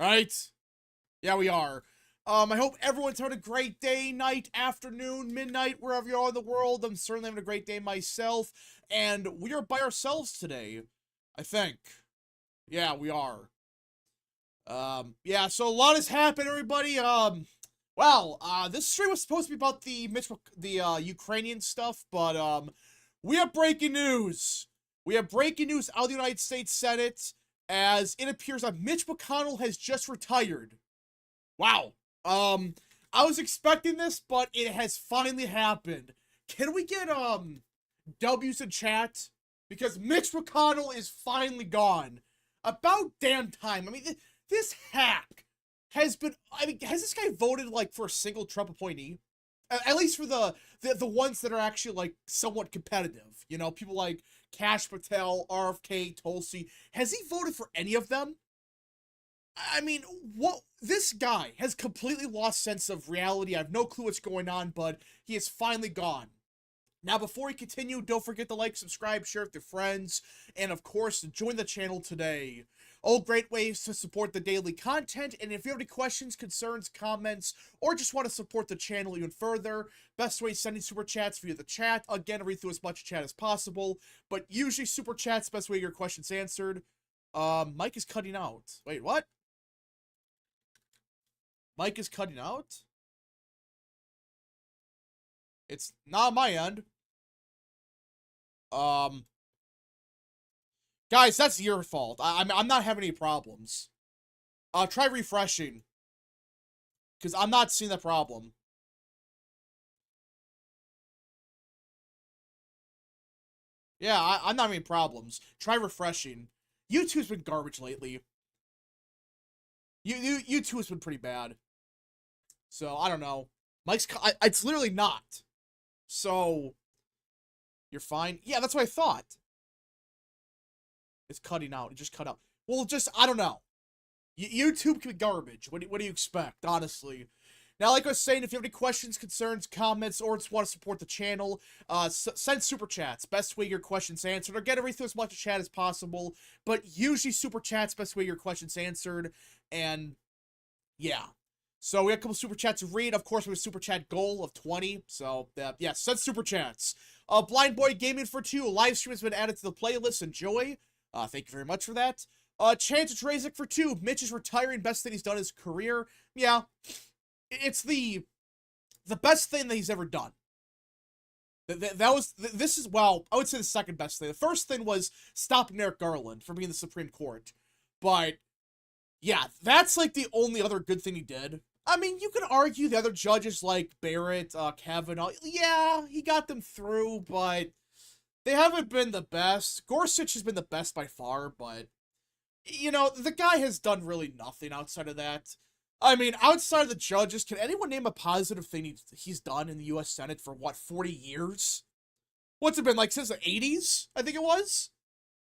right? Yeah, we are. I hope everyone's having a great day, night, afternoon, midnight, wherever you are in the world. I'm certainly having a great day myself, and we are by ourselves today, I think. Yeah, we are. Yeah, so a lot has happened, everybody. This stream was supposed to be about the Ukrainian stuff, but, we have breaking news. We have breaking news out of the United States Senate, as it appears that Mitch McConnell has just retired. Wow. I was expecting this, but it has finally happened. Can we get, W's in chat? Because Mitch McConnell is finally gone. About damn time. I mean, this hack has been, has this guy voted, like, for a single Trump appointee? At least for the ones that are actually, like, somewhat competitive. You know, people like Cash Patel, RFK, Tulsi. Has he voted for any of them? I mean, what? This guy has completely lost sense of reality. I have no clue what's going on, but he is finally gone. Now, before we continue, don't forget to like, subscribe, share with your friends, and of course, join the channel today. All great ways to support the daily content, and if you have any questions, concerns, comments, or just want to support the channel even further, best way is sending super chats via the chat. Again, I read through as much chat as possible, but usually super chats, best way to get your questions answered. Mike is cutting out. Wait, what? Mike is cutting out? It's not on my end. Guys, that's your fault. I'm not having any problems. Try refreshing. Because I'm not seeing the problem. Yeah, I'm not having any problems. Try refreshing. YouTube's been garbage lately. YouTube's been pretty bad. So, I don't know. It's literally not. So, you're fine? Yeah, that's what I thought. It's cutting out. It just cut out. Well, I don't know. YouTube can be garbage. What do you expect, honestly? Now, like I was saying, if you have any questions, concerns, comments, or just want to support the channel, send super chats. Best way your questions answered, or get everything as much chat as possible. But usually super chats, best way your questions answered. And yeah. So we have a couple super chats to read. Of course, we have a super chat goal of 20. So yeah, send super chats. Blind Boy Gaming for 2. A live stream has been added to the playlist. Enjoy. Thank you very much for that. Chance Trazik for 2. Mitch is retiring. Best thing he's done in his career. Yeah. It's the best thing that he's ever done. This is, well, I would say the second best thing. The first thing was stopping Merrick Garland from being the Supreme Court. But, yeah, that's like the only other good thing he did. I mean, you could argue the other judges like Barrett, Kavanaugh, yeah, he got them through, but they haven't been the best. Gorsuch has been the best by far, but, you know, the guy has done really nothing outside of that. I mean, outside of the judges, can anyone name a positive thing he's done in the U.S. Senate for, what, 40 years? What's it been, like, since the 80s, I think it was?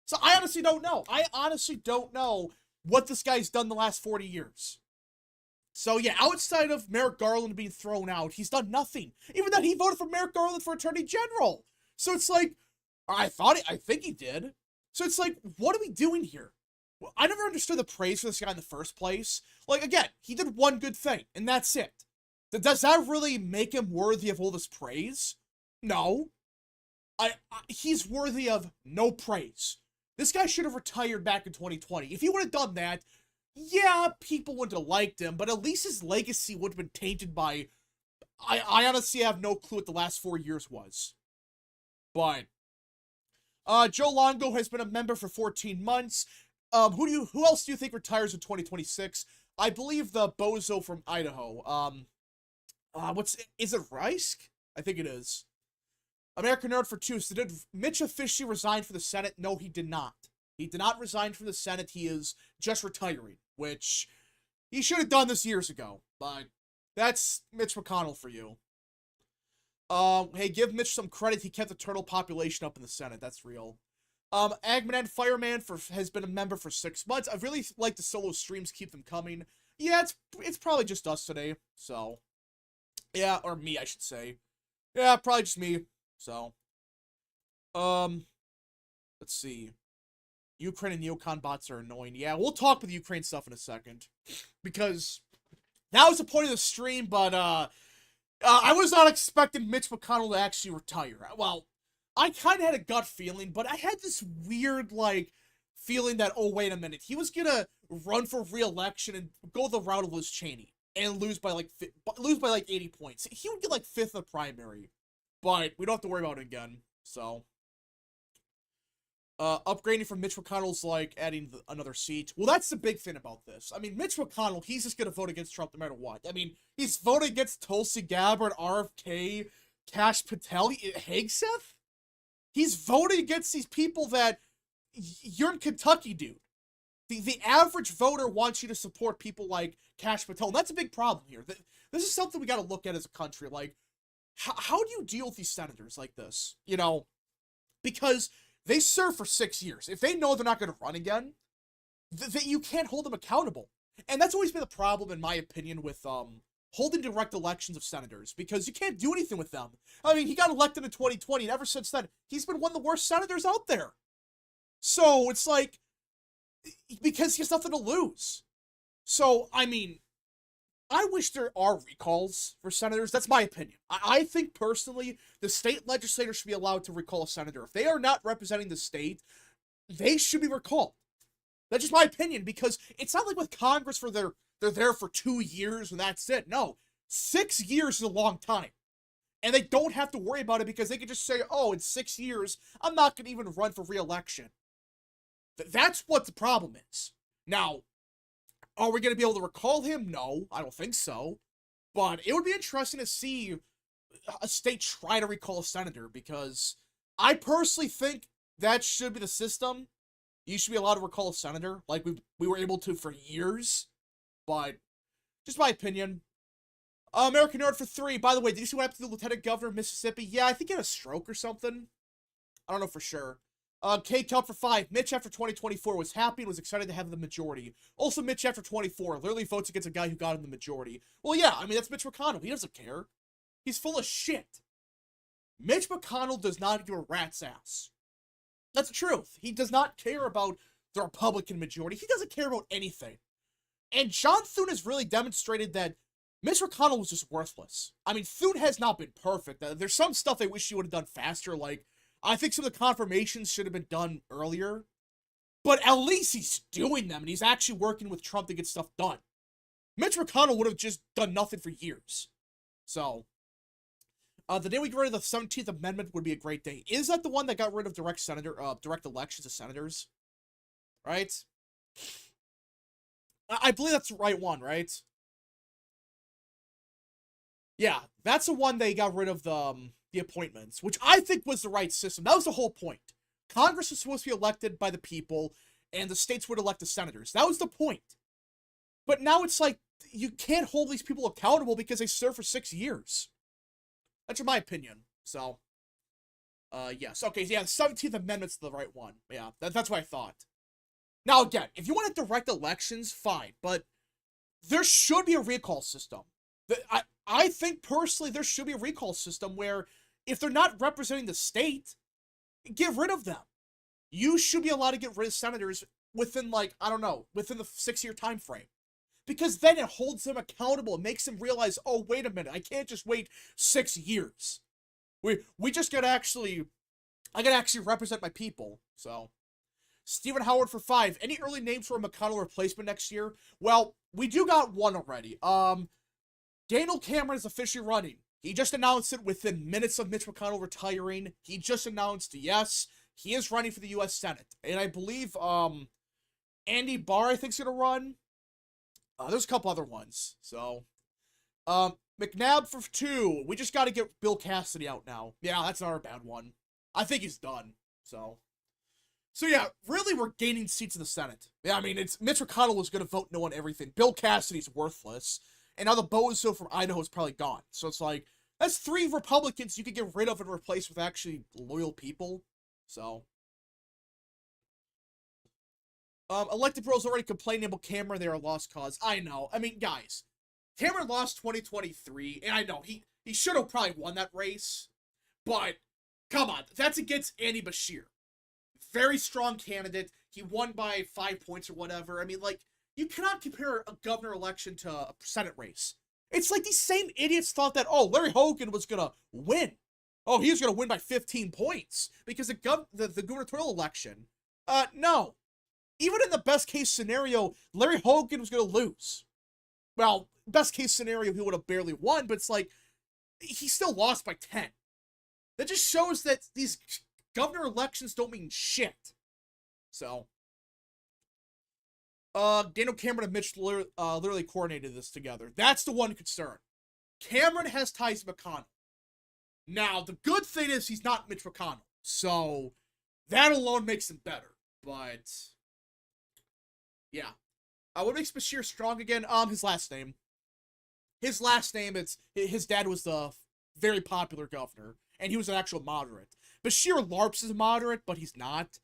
So I honestly don't know. I honestly don't know what this guy's done the last 40 years. So yeah, outside of Merrick Garland being thrown out, he's done nothing. Even though he voted for Merrick Garland for Attorney General. So it's like, I think he did. So it's like, what are we doing here? Well, I never understood the praise for this guy in the first place. Like, again, he did one good thing, and that's it. Does that really make him worthy of all this praise? No. He's worthy of no praise. This guy should have retired back in 2020. If he would have done that, yeah, people wouldn't have liked him, but at least his legacy would have been tainted by... I honestly have no clue what the last 4 years was. But... Joe Longo has been a member for 14 months. Who else do you think retires in 2026? I believe the bozo from Idaho. Is it Reisk? I think it is. American Nerd for 2. So did Mitch officially resign from the Senate? No, he did not. He did not resign from the Senate. He is just retiring, which he should have done this years ago. But that's Mitch McConnell for you. Hey, give Mitch some credit. He kept the turtle population up in the Senate. That's real. Eggman and Fireman has been a member for 6 months. I really like the solo streams. Keep them coming. Yeah, it's probably just us today. So, yeah, or me, I should say. Yeah, probably just me. So, let's see. Ukraine and neocon bots are annoying. Yeah, we'll talk with Ukraine stuff in a second. Because that was the point of the stream, but I was not expecting Mitch McConnell to actually retire. Well, I kind of had a gut feeling, but I had this weird, like, feeling that, oh, wait a minute, he was gonna run for re-election and go the route of Liz Cheney and lose by like 80 points. He would get like 5th in the primary, but we don't have to worry about it again. So, upgrading from Mitch McConnell's like adding another seat. Well, that's the big thing about this. I mean, Mitch McConnell, he's just gonna vote against Trump no matter what. I mean, he's voting against Tulsi Gabbard, RFK, Kash Patel, Hegseth. He's voting against these people that you're in Kentucky, dude. The average voter wants you to support people like Kash Patel, and that's a big problem here. This is something we got to look at as a country. Like, how do you deal with these senators like this? You know, because they serve for 6 years. If they know they're not going to run again, you can't hold them accountable. And that's always been the problem, in my opinion, with holding direct elections of senators, because you can't do anything with them. I mean, he got elected in 2020, and ever since then, he's been one of the worst senators out there. So it's like, because he has nothing to lose. So, I mean, I wish there are recalls for senators. That's my opinion. I think, personally, the state legislature should be allowed to recall a senator. If they are not representing the state, they should be recalled. That's just my opinion, because it's not like with Congress where they're there for 2 years and that's it. No, 6 years is a long time. And they don't have to worry about it because they can just say, oh, in 6 years, I'm not going to even run for re-election. That's what the problem is. Now, are we going to be able to recall him? No, I don't think so. But it would be interesting to see a state try to recall a senator, because I personally think that should be the system. You should be allowed to recall a senator, like we were able to for years. But, just my opinion. American Nerd for 3. By the way, did you see what happened to the Lieutenant Governor of Mississippi? Yeah, I think he had a stroke or something. I don't know for sure. K-Cup for 5. Mitch after 2024 was happy and was excited to have the majority. Also, Mitch after 24 literally votes against a guy who got him the majority. Well, yeah, I mean, that's Mitch McConnell. He doesn't care. He's full of shit. Mitch McConnell does not give a rat's ass. That's the truth. He does not care about the Republican majority. He doesn't care about anything. And John Thune has really demonstrated that Mitch McConnell was just worthless. I mean, Thune has not been perfect. There's some stuff I wish he would have done faster, like, I think some of the confirmations should have been done earlier. But at least he's doing them, and he's actually working with Trump to get stuff done. Mitch McConnell would have just done nothing for years. So, the day we get rid of the 17th Amendment would be a great day. Is that the one that got rid of direct elections of senators? Right? I believe that's the right one, right? Yeah, that's the one they got rid of the appointments, which I think was the right system. That was the whole point. Congress was supposed to be elected by the people, and the states would elect the senators. That was the point. But now it's like, you can't hold these people accountable because they served for 6 years. That's in my opinion. So, yes. Okay, yeah, the 17th Amendment's the right one. Yeah, that's what I thought. Now, again, if you want to direct elections, fine. But there should be a recall system. I think, personally, there should be a recall system where if they're not representing the state, get rid of them. You should be allowed to get rid of senators within, like, I don't know, within the 6-year time frame. Because then it holds them accountable. It makes them realize, oh, wait a minute, I can't just wait 6 years. We just gotta actually, I gotta actually represent my people. So, Stephen Howard for 5. Any early names for a McConnell replacement next year? Well, we do got one already. Daniel Cameron is officially running. He just announced it within minutes of Mitch McConnell retiring. He just announced, yes, he is running for the U.S. Senate. And I believe, Andy Barr, I think, is going to run. There's a couple other ones. So, McNabb for 2. We just got to get Bill Cassidy out now. Yeah, that's another bad one. I think he's done. So yeah, really, we're gaining seats in the Senate. Yeah, I mean, it's Mitch McConnell was going to vote no on everything. Bill Cassidy's worthless. And now the bozo from Idaho is probably gone. So it's like, that's 3 Republicans you could get rid of and replace with actually loyal people. So. Elected Bros already complaining about Cameron. They are a lost cause. I know. I mean, guys. Cameron lost 2023. And I know, he should have probably won that race. But, come on. That's against Andy Bashir. very strong candidate. He won by 5 points or whatever. I mean, like, you cannot compare a governor election to a Senate race. It's like these same idiots thought that, oh, Larry Hogan was going to win. Oh, he was going to win by 15 points because the gubernatorial election. No. Even in the best case scenario, Larry Hogan was going to lose. Well, best case scenario, he would have barely won, but it's like, he still lost by 10. That just shows that these governor elections don't mean shit. So, Daniel Cameron and Mitch literally coordinated this together. That's the one concern. Cameron has ties to McConnell. Now, the good thing is he's not Mitch McConnell. So, that alone makes him better. But, yeah. What makes Beshear strong again? His last name. His last name, his dad was the very popular governor, and he was an actual moderate. Beshear LARPs as a moderate, but he's not.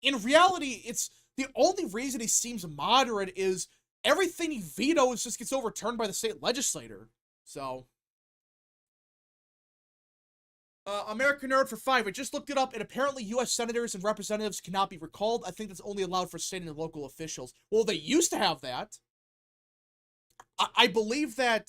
In reality, it's the only reason he seems moderate is everything he vetoes just gets overturned by the state legislator. So, American Nerd for 5. I just looked it up, and apparently U.S. senators and representatives cannot be recalled. I think that's only allowed for state and local officials. Well, they used to have that. I believe they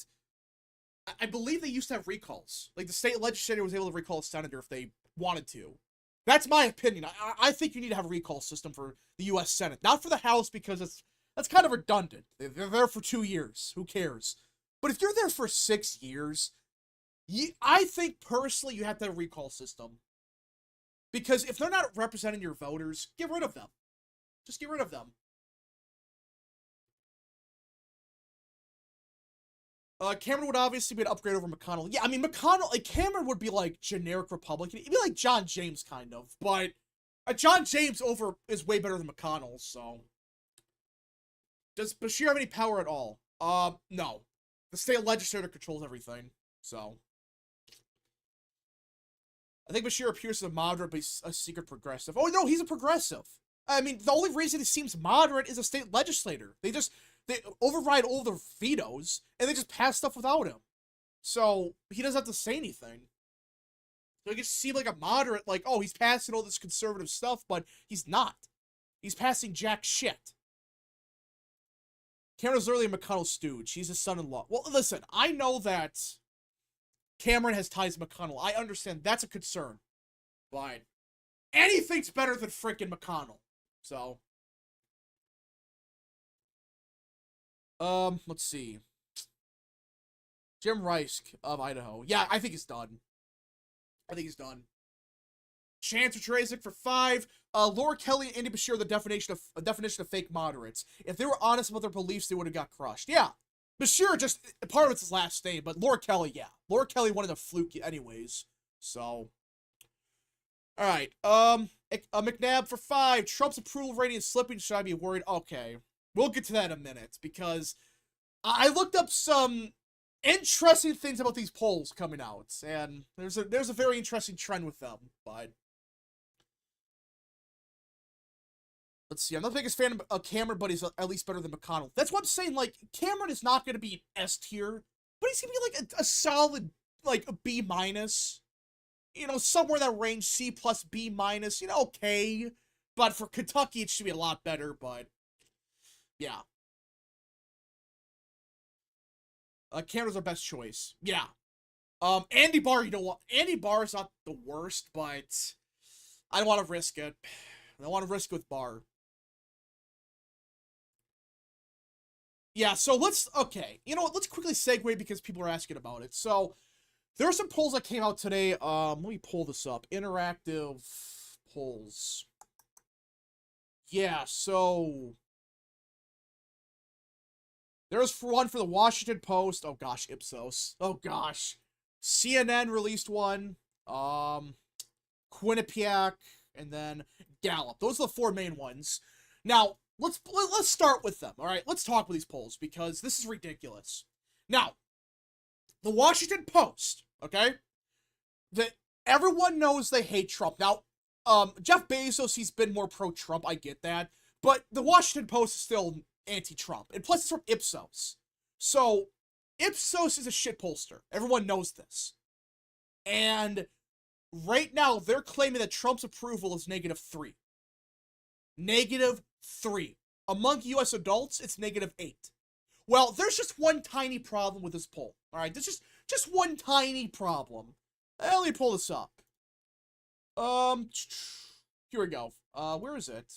used to have recalls. Like, the state legislature was able to recall a senator if they wanted to. That's my opinion. I think you need to have a recall system for the U.S. Senate. Not for the House, because that's kind of redundant. They're there for 2 years. Who cares? But if you're there for 6 years, I think, personally, you have to have a recall system. Because if they're not representing your voters, get rid of them. Just get rid of them. Cameron would obviously be an upgrade over McConnell. Yeah, I mean, McConnell, like, Cameron would be, like, generic Republican. He'd be like John James, kind of. But John James is way better than McConnell, so. Does Beshear have any power at all? No. The state legislature controls everything, so. I think Beshear appears as a moderate, but he's a secret progressive. Oh, no, he's a progressive. I mean, the only reason he seems moderate is a state legislator. They override all the vetoes, and they just pass stuff without him. So, he doesn't have to say anything. So he just seem like a moderate, like, oh, he's passing all this conservative stuff, but he's not. He's passing jack shit. Cameron's literally a McConnell stooge. He's his son-in-law. Well, listen, I know that Cameron has ties to McConnell. I understand that's a concern. But anything's better than frickin' McConnell. So, let's see. Jim Rice of Idaho. Yeah, I think he's done. Chance Trazik for 5. Laura Kelly and Andy Beshear, the definition of fake moderates. If they were honest about their beliefs, they would have got crushed. Yeah. Beshear, just, part of it's his last name, but Laura Kelly, yeah. Laura Kelly wanted a fluke anyways. So, alright. McNabb for 5. Trump's approval rating is slipping. Should I be worried? Okay. We'll get to that in a minute, because I looked up some interesting things about these polls coming out, and there's a very interesting trend with them, but let's see. I'm not the biggest fan of Cameron, but he's at least better than McConnell. That's what I'm saying. Like, Cameron is not going to be S tier, but he's going to be like a solid, like, a B minus. You know, somewhere in that range, C plus B minus. You know, okay. But for Kentucky, it should be a lot better, but yeah. Cameron's our best choice. Yeah. Andy Barr, you know what? Andy Barr is not the worst, but I don't want to risk it. I don't want to risk it with Barr. Yeah, so okay. You know what? Let's quickly segue because people are asking about it. So, there are some polls that came out today. Let me pull this up. Interactive polls. Yeah, so there's one for the Washington Post. Oh gosh, Ipsos. Oh gosh. CNN released one. Quinnipiac, and then Gallup. Those are the 4 main ones. Now, let's start with them, all right? Let's talk with these polls, because this is ridiculous. Now, the Washington Post, okay? Everyone knows they hate Trump. Now, Jeff Bezos, he's been more pro-Trump, I get that. But the Washington Post is still anti-Trump. And plus, it's from Ipsos. So, Ipsos is a shit pollster. Everyone knows this. And right now, they're claiming that Trump's approval is -3. -3. Among U.S. adults, it's -8. Well, there's just one tiny problem with this poll. All right, there's just one tiny problem. Let me pull this up. Here we go. Where is it?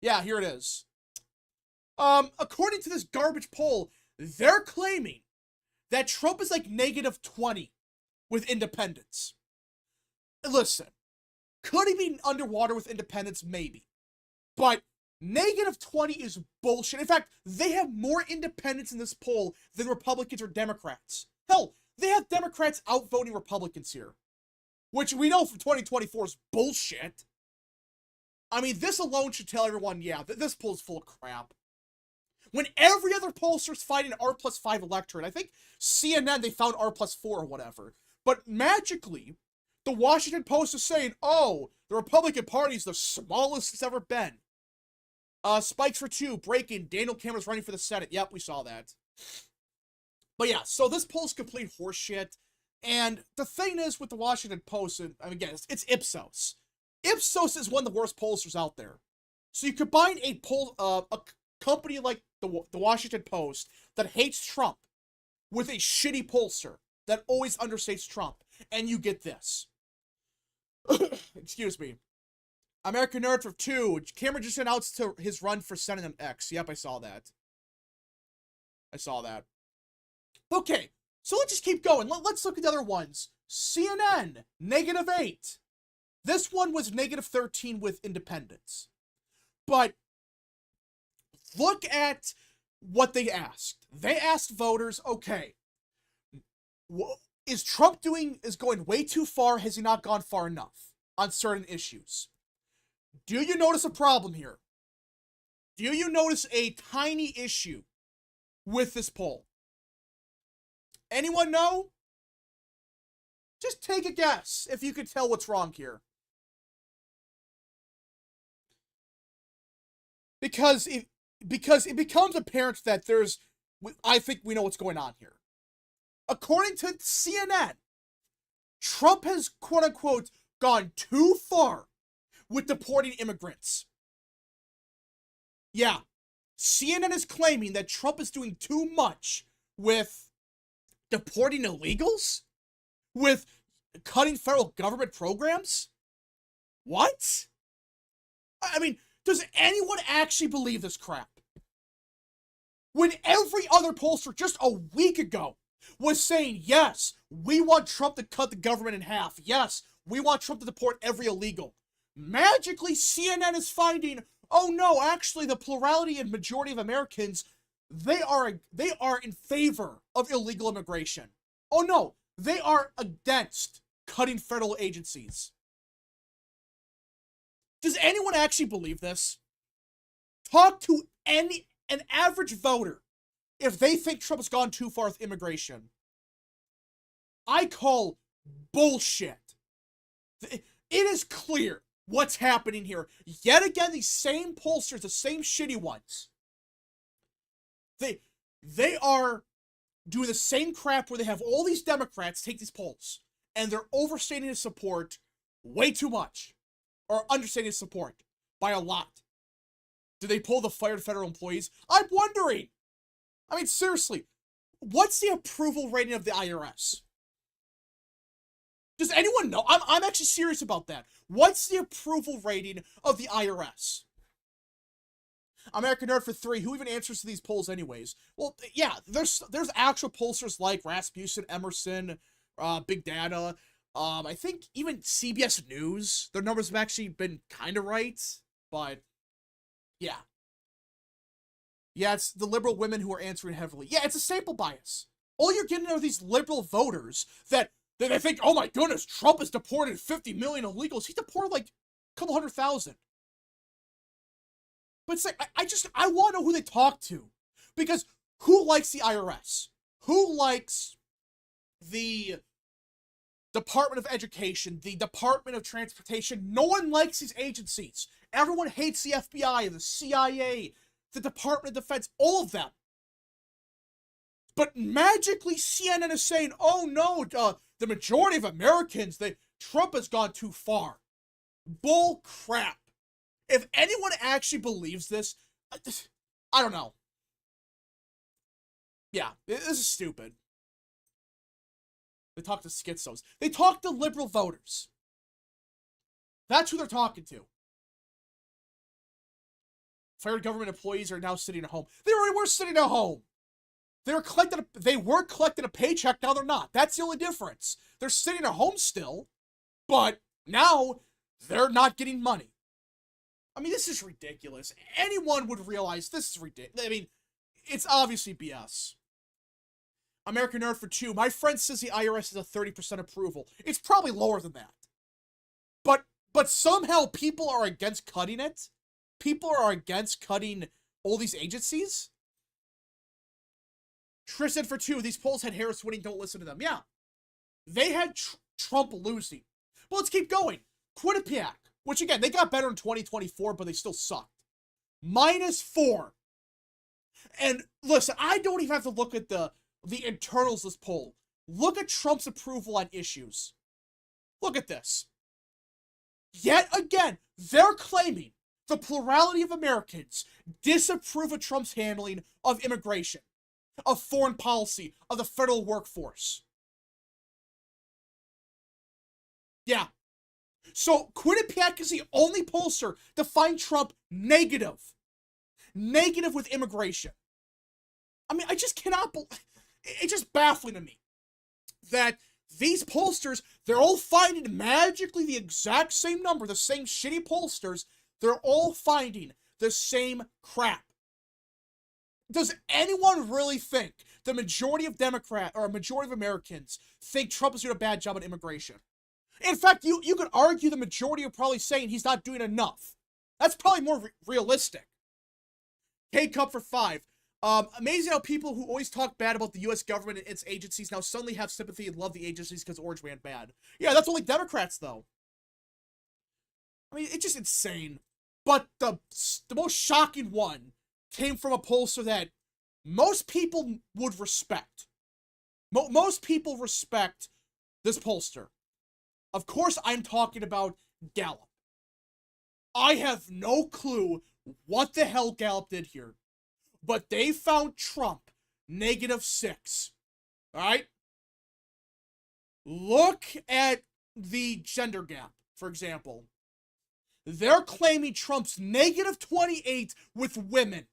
Yeah, here it is. According to this garbage poll, they're claiming that Trump is like -20 with independents. Listen, could he be underwater with independents? Maybe. But -20 is bullshit. In fact, they have more independents in this poll than Republicans or Democrats. Hell, they have Democrats outvoting Republicans here, which we know from 2024 is bullshit. I mean, this alone should tell everyone, yeah, this poll is full of crap. When every other pollster's fighting an R+5 electorate, I think CNN, they found R+4 or whatever. But magically, the Washington Post is saying, oh, the Republican Party is the smallest it's ever been. Spikes for 2, breaking, Daniel Cameron's running for the Senate. Yep, we saw that. But yeah, so this poll's complete horseshit. And the thing is with the Washington Post, and I mean, again, it's Ipsos. Ipsos is one of the worst pollsters out there. So you combine a company like the Washington Post that hates Trump with a shitty pollster that always understates Trump, and you get this. Excuse me. American Nerd for 2. Cameron just announced his run for Senate on X. Yep, I saw that. Okay, so let's just keep going. Let's look at the other ones. CNN, -8. This one was -13 with independents. But look at what they asked. They asked voters, okay, is Trump going way too far? Has he not gone far enough on certain issues? Do you notice a problem here? Do you notice a tiny issue with this poll? Anyone know? Just take a guess if you could tell what's wrong here. Because it becomes apparent that I think we know what's going on here. According to CNN, Trump has, quote-unquote, gone too far with deporting immigrants. Yeah, CNN is claiming that Trump is doing too much with deporting illegals? With cutting federal government programs? What? I mean, does anyone actually believe this crap? When every other pollster just a week ago was saying, yes, we want Trump to cut the government in half. Yes, we want Trump to deport every illegal. Magically, CNN is finding, oh no, actually the plurality and majority of Americans, they are in favor of illegal immigration. Oh no, they are against cutting federal agencies. Does anyone actually believe this? Talk to an average voter if they think Trump has gone too far with immigration. I call bullshit. It is clear what's happening here. Yet again, these same pollsters, the same shitty ones, they are doing the same crap where they have all these Democrats take these polls and they're overstating his support way too much, or understating his support by a lot. Do they pull the fired federal employees? I'm wondering. I mean, seriously, what's the approval rating of the IRS? Does anyone know? I'm actually serious about that. What's the approval rating of the IRS? American Nerd for 3. Who even answers to these polls anyways? Well, yeah, there's actual pollsters like Rasmussen, Emerson, Big Data. I think even CBS News, their numbers have actually been kind of right, but yeah. Yeah, it's the liberal women who are answering heavily. Yeah, it's a sample bias. All you're getting are these liberal voters that they think, oh my goodness, Trump has deported 50 million illegals. He deported like a couple 100,000. But it's like, I want to know who they talk to. Because who likes the IRS? Who likes the Department of Education, the Department of Transportation? No one likes these agencies. Everyone hates the FBI, the CIA, the Department of Defense, all of them. But magically, CNN is saying, oh no, the majority of Americans, Trump has gone too far. Bull crap. If anyone actually believes this, I don't know. Yeah, this is stupid. They talk to schizos. They talk to liberal voters. That's who they're talking to. Fired government employees are now sitting at home. They already were sitting at home. They were collecting a paycheck, now they're not. That's the only difference. They're sitting at home still, but now they're not getting money. I mean, this is ridiculous. Anyone would realize this is ridiculous. I mean, it's obviously BS. American Nerd for 2. My friend says the IRS has a 30% approval. It's probably lower than that. But somehow people are against cutting it. People are against cutting all these agencies. Tristan for 2. These polls had Harris winning. Don't listen to them. Yeah. They had Trump losing. But let's keep going. Quinnipiac, which again, they got better in 2024, but they still sucked. -4. And listen, I don't even have to look at the internals of this poll. Look at Trump's approval on issues. Look at this. Yet again, they're claiming the plurality of Americans disapprove of Trump's handling of immigration, of foreign policy, of the federal workforce. Yeah. So Quinnipiac is the only pollster to find Trump negative. Negative with immigration. I mean, I just cannot believe... It's just baffling to me that these pollsters, they're all finding magically the exact same number, the same shitty pollsters, they're all finding the same crap. Does anyone really think the majority of majority of Americans think Trump is doing a bad job on immigration? In fact, you could argue the majority are probably saying he's not doing enough. That's probably more realistic. K-Cup for 5. Amazing how people who always talk bad about the U.S. government and its agencies now suddenly have sympathy and love the agencies because Orange Man bad. Yeah, that's only Democrats, though. I mean, it's just insane. But the most shocking one came from a pollster that most people would respect. Most people respect this pollster. Of course, I'm talking about Gallup. I have no clue what the hell Gallup did here. But they found Trump -6. Alright? Look at the gender gap, for example. They're claiming Trump's -28 with women.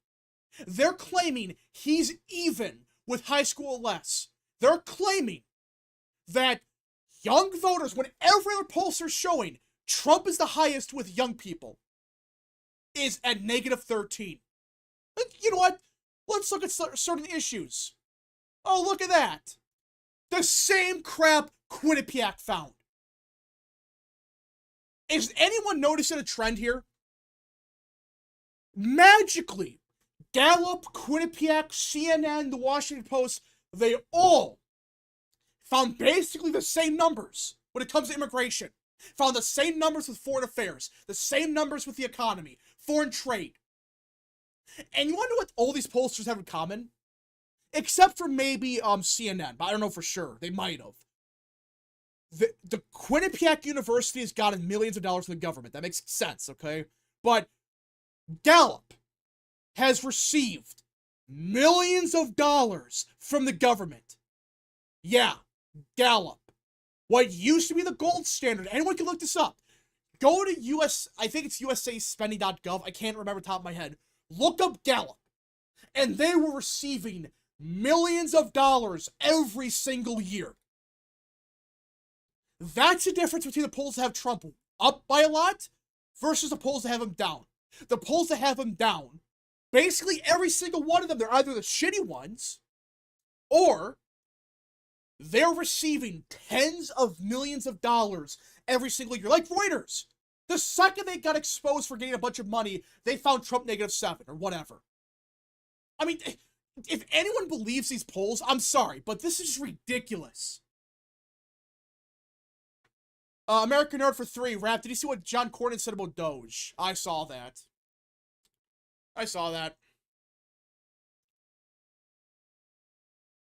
They're claiming he's even with high school less. They're claiming that young voters, when every other pollster's showing Trump is the highest with young people, is at -13. You know what? Let's look at certain issues. Oh, look at that. The same crap Quinnipiac found. Is anyone noticing a trend here? Magically, Gallup, Quinnipiac, CNN, The Washington Post, they all found basically the same numbers when it comes to immigration. Found the same numbers with foreign affairs, the same numbers with the economy, foreign trade. And you wonder what all these pollsters have in common? Except for maybe CNN, but I don't know for sure. They might have. The Quinnipiac University has gotten millions of dollars from the government. That makes sense, okay? But Gallup has received millions of dollars from the government. Yeah, Gallup. What used to be the gold standard. Anyone can look this up. Go to I think it's usaspending.gov. I can't remember top of my head. Look up Gallup. And they were receiving millions of dollars every single year. That's the difference between the polls that have Trump up by a lot versus the polls that have him down. The polls that have him down, basically every single one of them, they're either the shitty ones or they're receiving tens of millions of dollars every single year. Like Reuters. The second they got exposed for getting a bunch of money, they found Trump -7 or whatever. I mean, if anyone believes these polls, I'm sorry, but this is just ridiculous. American Nerd for 3. Rap, did you see what John Cornyn said about Doge? I saw that. I saw that.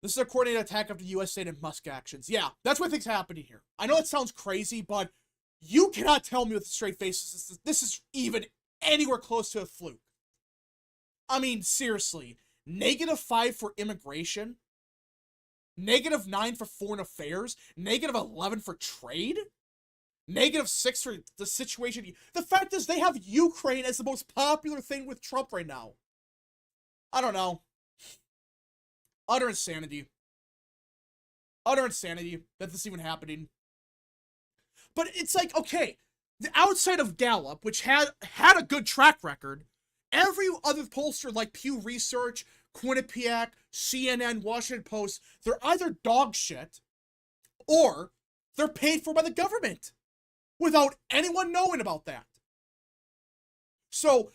This is a coordinated attack of the U.S. State and Musk actions. Yeah, that's what things happening here. I know it sounds crazy, but you cannot tell me with a straight face this is even anywhere close to a fluke. I mean, seriously, -5 for immigration, -9 for foreign affairs, -11 for trade, -6 for the situation. The fact is, they have Ukraine as the most popular thing with Trump right now. I don't know. Utter insanity. Utter insanity that this is even happening. But it's like, okay, the outside of Gallup, which had a good track record, every other pollster like Pew Research, Quinnipiac, CNN, Washington Post, they're either dog shit or they're paid for by the government without anyone knowing about that. So,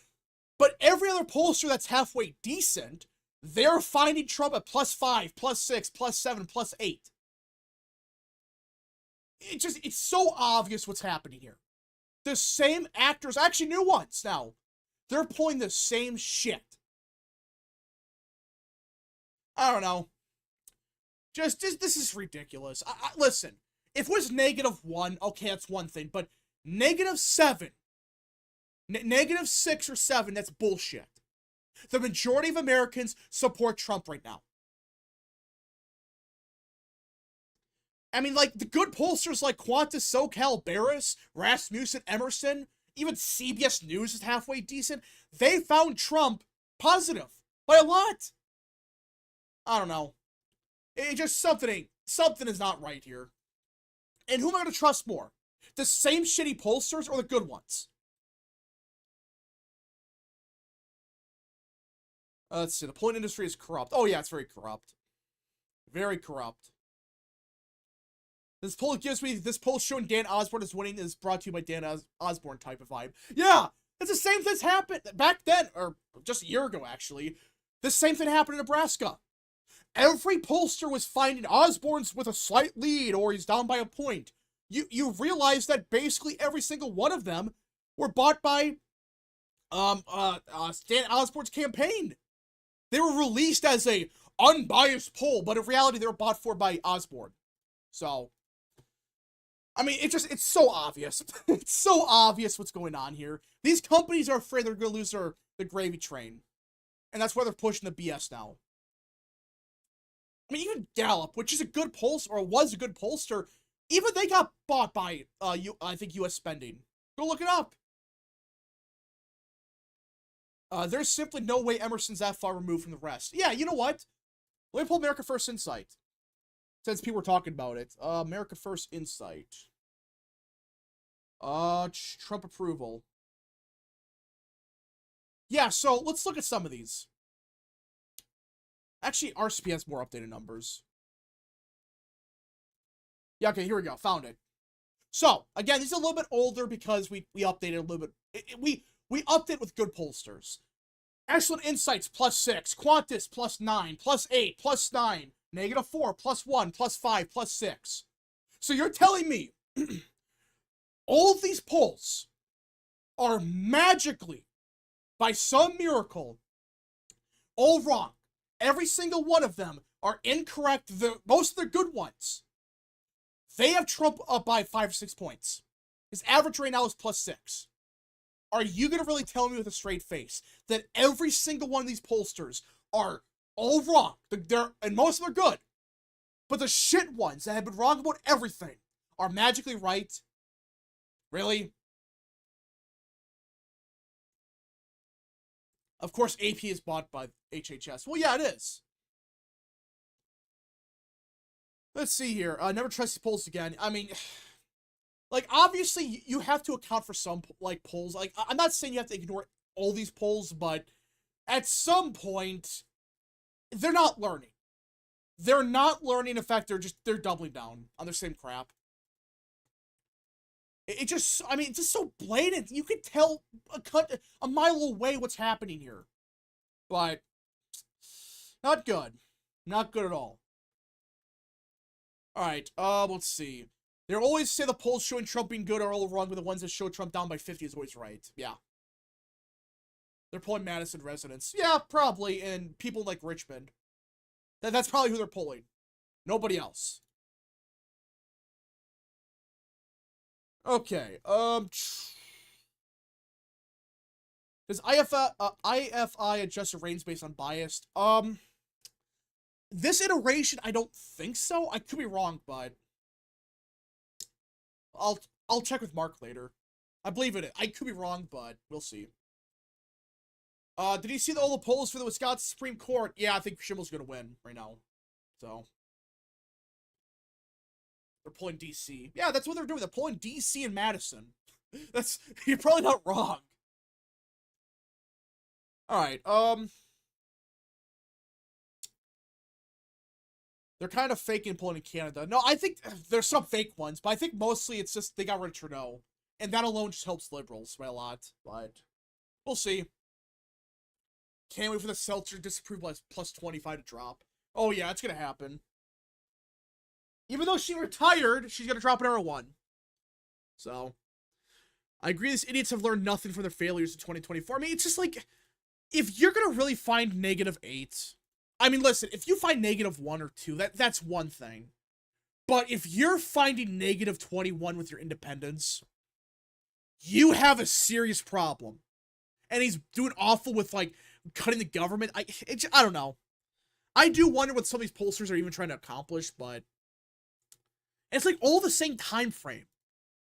but every other pollster that's halfway decent, they're finding Trump at +5, +6, +7, +8. It's so obvious what's happening here. The same actors, actually new ones now, they're pulling the same shit. I don't know. Just this is ridiculous. Listen, if it was -1, okay, that's one thing, but -7, -6 or 7, that's bullshit. The majority of Americans support Trump right now. I mean, like, the good pollsters like Qantas, SoCal, Barris, Rasmussen, Emerson, even CBS News is halfway decent. They found Trump positive by a lot. I don't know. It just something is not right here. And who am I going to trust more? The same shitty pollsters or the good ones? Let's see. The polling industry is corrupt. Oh yeah, it's very corrupt. Very corrupt. This poll showing Dan Osborne is winning is brought to you by Dan Osborne type of vibe. Yeah, it's the same thing that's happened back then, or just a year ago actually. The same thing happened in Nebraska. Every pollster was finding Osborne's with a slight lead or he's down by a point. You realize that basically every single one of them were bought by Dan Osborne's campaign. They were released as a unbiased poll, but in reality they were bought for by Osborne. So, I mean, it's so obvious. It's so obvious what's going on here. These companies are afraid they're going to lose the gravy train. And that's why they're pushing the BS now. I mean, even Gallup, which is a good pollster, or was a good pollster, even they got bought by, I think, U.S. spending. Go look it up. There's simply no way Emerson's that far removed from the rest. Yeah, you know what? Let me pull America First Insight. Since people were talking about it. America First Insight. Trump approval. Yeah, so let's look at some of these. Actually, RCP has more updated numbers. Yeah, okay, here we go. Found it. So, again, these are a little bit older because we updated a little bit. We update with good pollsters. Excellent Insights, +6. Qantas, +9. +8, +9. -4, +1, +5, +6. So you're telling me all of these polls are magically, by some miracle, all wrong. Every single one of them are incorrect. Most of the good ones, they have Trump up by 5 or 6 points. His average right now is +6. Are you going to really tell me with a straight face that every single one of these pollsters are all wrong? And most of them are good. But the shit ones that have been wrong about everything are magically right? Really? Of course, AP is bought by HHS. Well, yeah, it is. Let's see here. Never trust the polls again. I mean, like, obviously, you have to account for some, like, polls. Like, I'm not saying you have to ignore all these polls, but at some point, they're not learning. They're not learning. In fact, they're doubling down on their same crap. It just, I mean, it's just so blatant. You could tell a mile away what's happening here. But, not good. Not good at all. Alright, let's see. They always say the polls showing Trump being good are all wrong, but the ones that show Trump down by 50 is always right. Yeah. They're polling Madison residents. Yeah, probably, and people like Richmond. That's probably who they're polling. Nobody else. Okay, Does IFI adjust the range based on biased? This iteration, I don't think so. I could be wrong, but I'll check with Mark later. I believe in it. I could be wrong, but we'll see. Did you see all the polls for the Wisconsin Supreme Court? Yeah, I think Schimmel's gonna win right now. So they're pulling DC. Yeah, that's what they're doing. They're pulling DC and Madison. You're probably not wrong. Alright, they're kind of faking pulling in Canada. No, I think there's some fake ones, but I think mostly it's just they got rid of Trudeau. And that alone just helps liberals by a lot, but we'll see. Can't wait for the Seltzer disapproval plus 25 to drop. Oh yeah, it's gonna happen. Even though she retired, she's gonna drop another one. So, I agree these idiots have learned nothing from their failures in 2024. I mean, it's just like, if you're gonna really find -8, I mean, listen, if you find -1 or 2, that's one thing. But if you're finding -21 with your independence, you have a serious problem. And he's doing awful with, like, cutting the government. I don't know. I do wonder what some of these pollsters are even trying to accomplish, but it's like all the same time frame.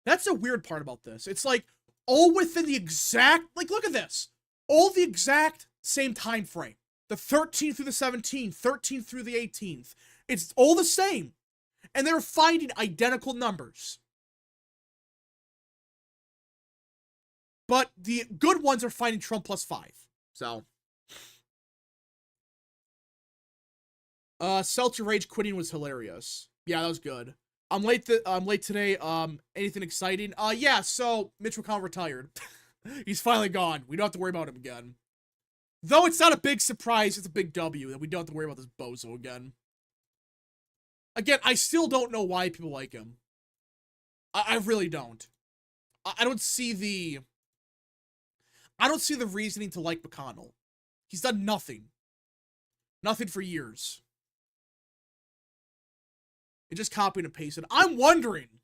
That's the weird part about this. It's like all within the exact, like, look at this. All the exact same time frame. The 13th through the 17th, 13th through the 18th. It's all the same. And they're finding identical numbers. But the good ones are finding Trump +5. So. Seltzer Rage quitting was hilarious. Yeah, that was good. I'm late today. Anything exciting? Yeah, so Mitch McConnell retired. He's finally gone. We don't have to worry about him again. Though it's not a big surprise, it's a big W that we don't have to worry about this bozo again. Again, I still don't know why people like him. I really don't. I don't see the reasoning to like McConnell. He's done nothing. Nothing for years. It just copied and pasted. I'm wondering.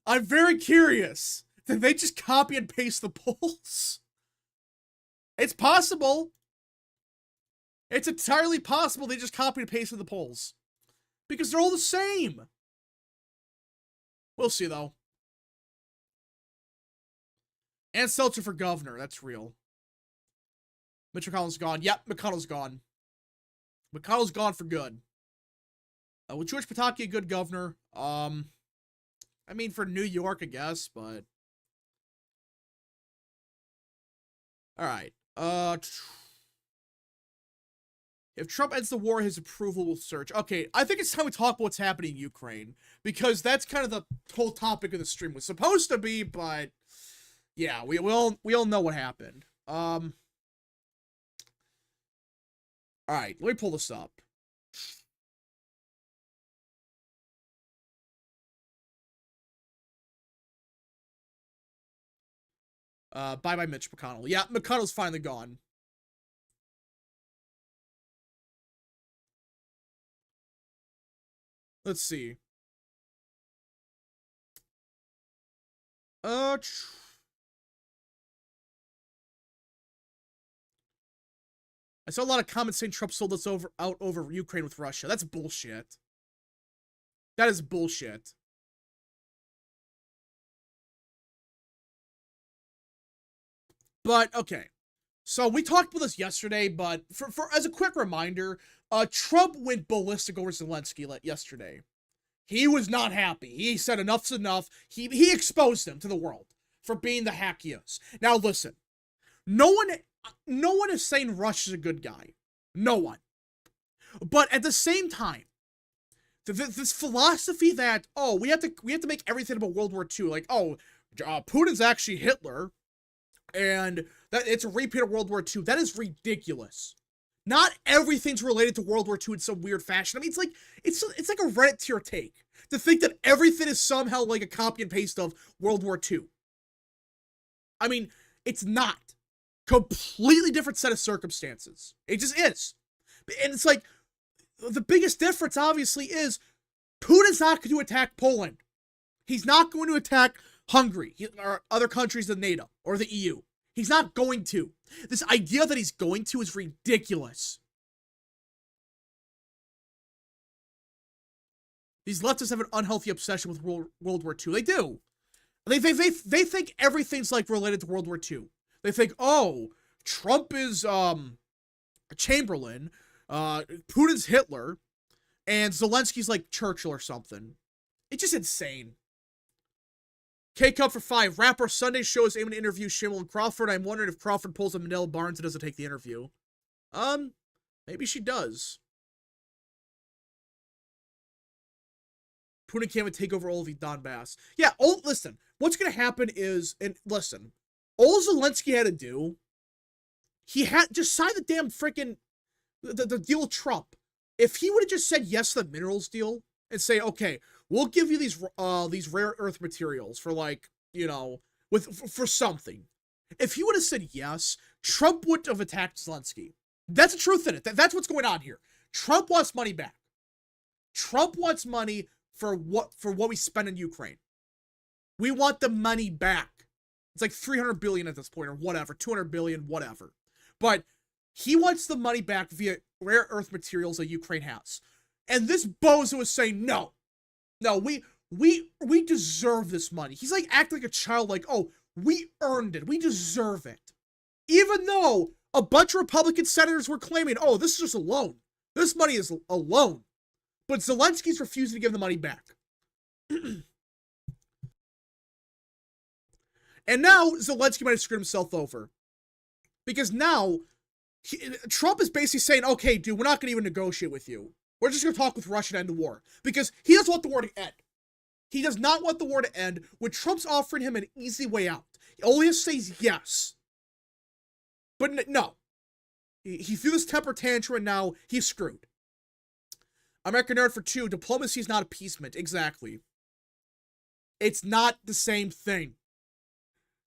I'm very curious. Did they just copy and paste the polls? It's possible. It's entirely possible they just copied and pasted the polls. Because they're all the same. We'll see, though. And Seltzer for governor. That's real. Mitch McConnell's gone. Yep, McConnell's gone. McConnell's gone for good. Was George Pataki a good governor? I mean, for New York, I guess, but... Alright. If Trump ends the war, his approval will surge. Okay, I think it's time we talk about what's happening in Ukraine. Because that's kind of the whole topic of the stream. Was supposed to be, but... Yeah, we all know what happened. Alright, let me pull this up. Bye-bye Mitch McConnell. Yeah, McConnell's finally gone. Let's see. I saw a lot of comments saying Trump sold us out over Ukraine with Russia. That's bullshit. That is bullshit. But, okay. So, we talked about this yesterday, but for as a quick reminder, Trump went ballistic over Zelensky yesterday. He was not happy. He said enough's enough. He exposed him to the world for being the hack he is. Now, listen. No one is saying Russia's a good guy. No one. But at the same time, this philosophy that, oh, we have to make everything about World War II. Like, oh, Putin's actually Hitler. And that it's a repeat of World War II. That is ridiculous. Not everything's related to World War II in some weird fashion. I mean, it's like a Reddit tier take to think that everything is somehow like a copy and paste of World War II. I mean, it's not. Completely different set of circumstances. It just is. And it's like, the biggest difference, obviously, is Putin's not going to attack Poland. He's not going to attack Hungary or other countries in NATO or the EU. He's not going to. This idea that he's going to is ridiculous. These leftists have an unhealthy obsession with World War II. They do. They think everything's like related to World War II. They think, oh, Trump is Chamberlain, Putin's Hitler, and Zelensky's like Churchill or something. It's just insane. K-Cup for 5. Rapper Sunday show is aiming to interview Schimmel and Crawford. I'm wondering if Crawford pulls a Manila Barnes and doesn't take the interview. Maybe she does. Putin can't even take over all of the Donbass. Yeah, listen. What's going to happen is, and listen, all Zelensky had to do, he had just sign the damn freaking the deal with Trump. If he would have just said yes to the minerals deal and say, okay, we'll give you these rare earth materials for like, you know, for something. If he would have said yes, Trump wouldn't have attacked Zelensky. That's the truth in it. That's what's going on here. Trump wants money back. Trump wants money for what we spend in Ukraine. We want the money back. It's like 300 billion at this point or whatever, 200 billion, whatever. But he wants the money back via rare earth materials that Ukraine has. And this bozo is saying, no, we deserve this money. He's like acting like a child, like, oh, we earned it. We deserve it. Even though a bunch of Republican senators were claiming, oh, this is just a loan. This money is a loan. But Zelensky's refusing to give the money back. And now Zelensky might have screwed himself over. Because now Trump is basically saying, okay, dude, we're not going to even negotiate with you. We're just going to talk with Russia and end the war. Because he doesn't want the war to end. He does not want the war to end when Trump's offering him an easy way out. All he has to say is yes. But no. He threw this temper tantrum and now he's screwed. American Nerd for 2. Diplomacy is not appeasement. Exactly. It's not the same thing.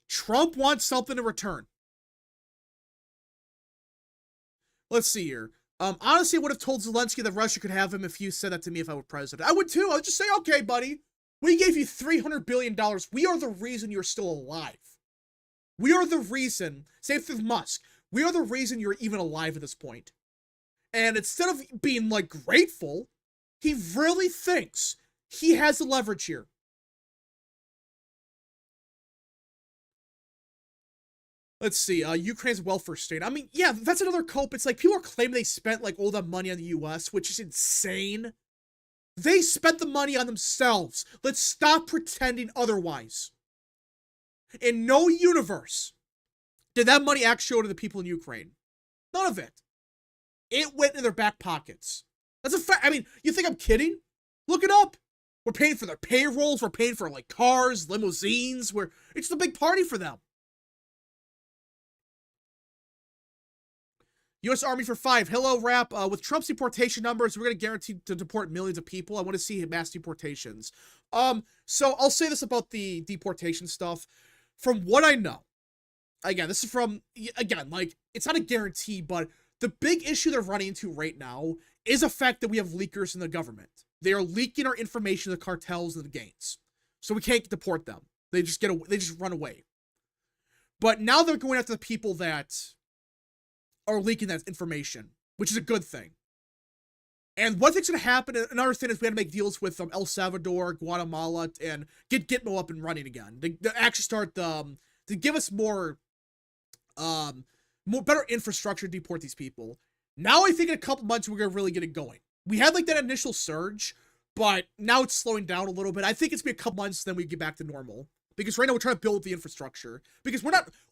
Trump wants something in return. Let's see here. Honestly, I would have told Zelensky that Russia could have him if you said that to me if I were president. I would too. I would just say, okay, buddy. We gave you $300 billion. We are the reason you're still alive. We are the reason, same thing with Musk, we are the reason you're even alive at this point. And instead of being, like, grateful, he really thinks he has the leverage here. Let's see, Ukraine's welfare state. I mean, yeah, that's another cope. It's like people are claiming they spent, like, all that money on the U.S., which is insane. They spent the money on themselves. Let's stop pretending otherwise. In no universe did that money actually go to the people in Ukraine. None of it. It went in their back pockets. That's a fact. I mean, you think I'm kidding? Look it up. We're paying for their payrolls. We're paying for, like, cars, limousines. It's the big party for them. U.S. Army for 5. Hello, Rap. With Trump's deportation numbers, we're going to guarantee to deport millions of people. I want to see mass deportations. So I'll say this about the deportation stuff. From what I know, again, this is from, again, like, it's not a guarantee, but the big issue they're running into right now is the fact that we have leakers in the government. They are leaking our information to the cartels and the gangs. So we can't deport them. They just run away. But now they're going after the people that are leaking that information, which is a good thing. And one thing's going to happen, another thing is we had to make deals with El Salvador, Guatemala, and get Gitmo up and running again. They actually start to give us more better infrastructure to deport these people. Now I think in a couple months we're going to really get it going. We had like that initial surge, but now it's slowing down a little bit. I think it's going to be a couple months, then we get back to normal. Because right now we're trying to build the infrastructure. Because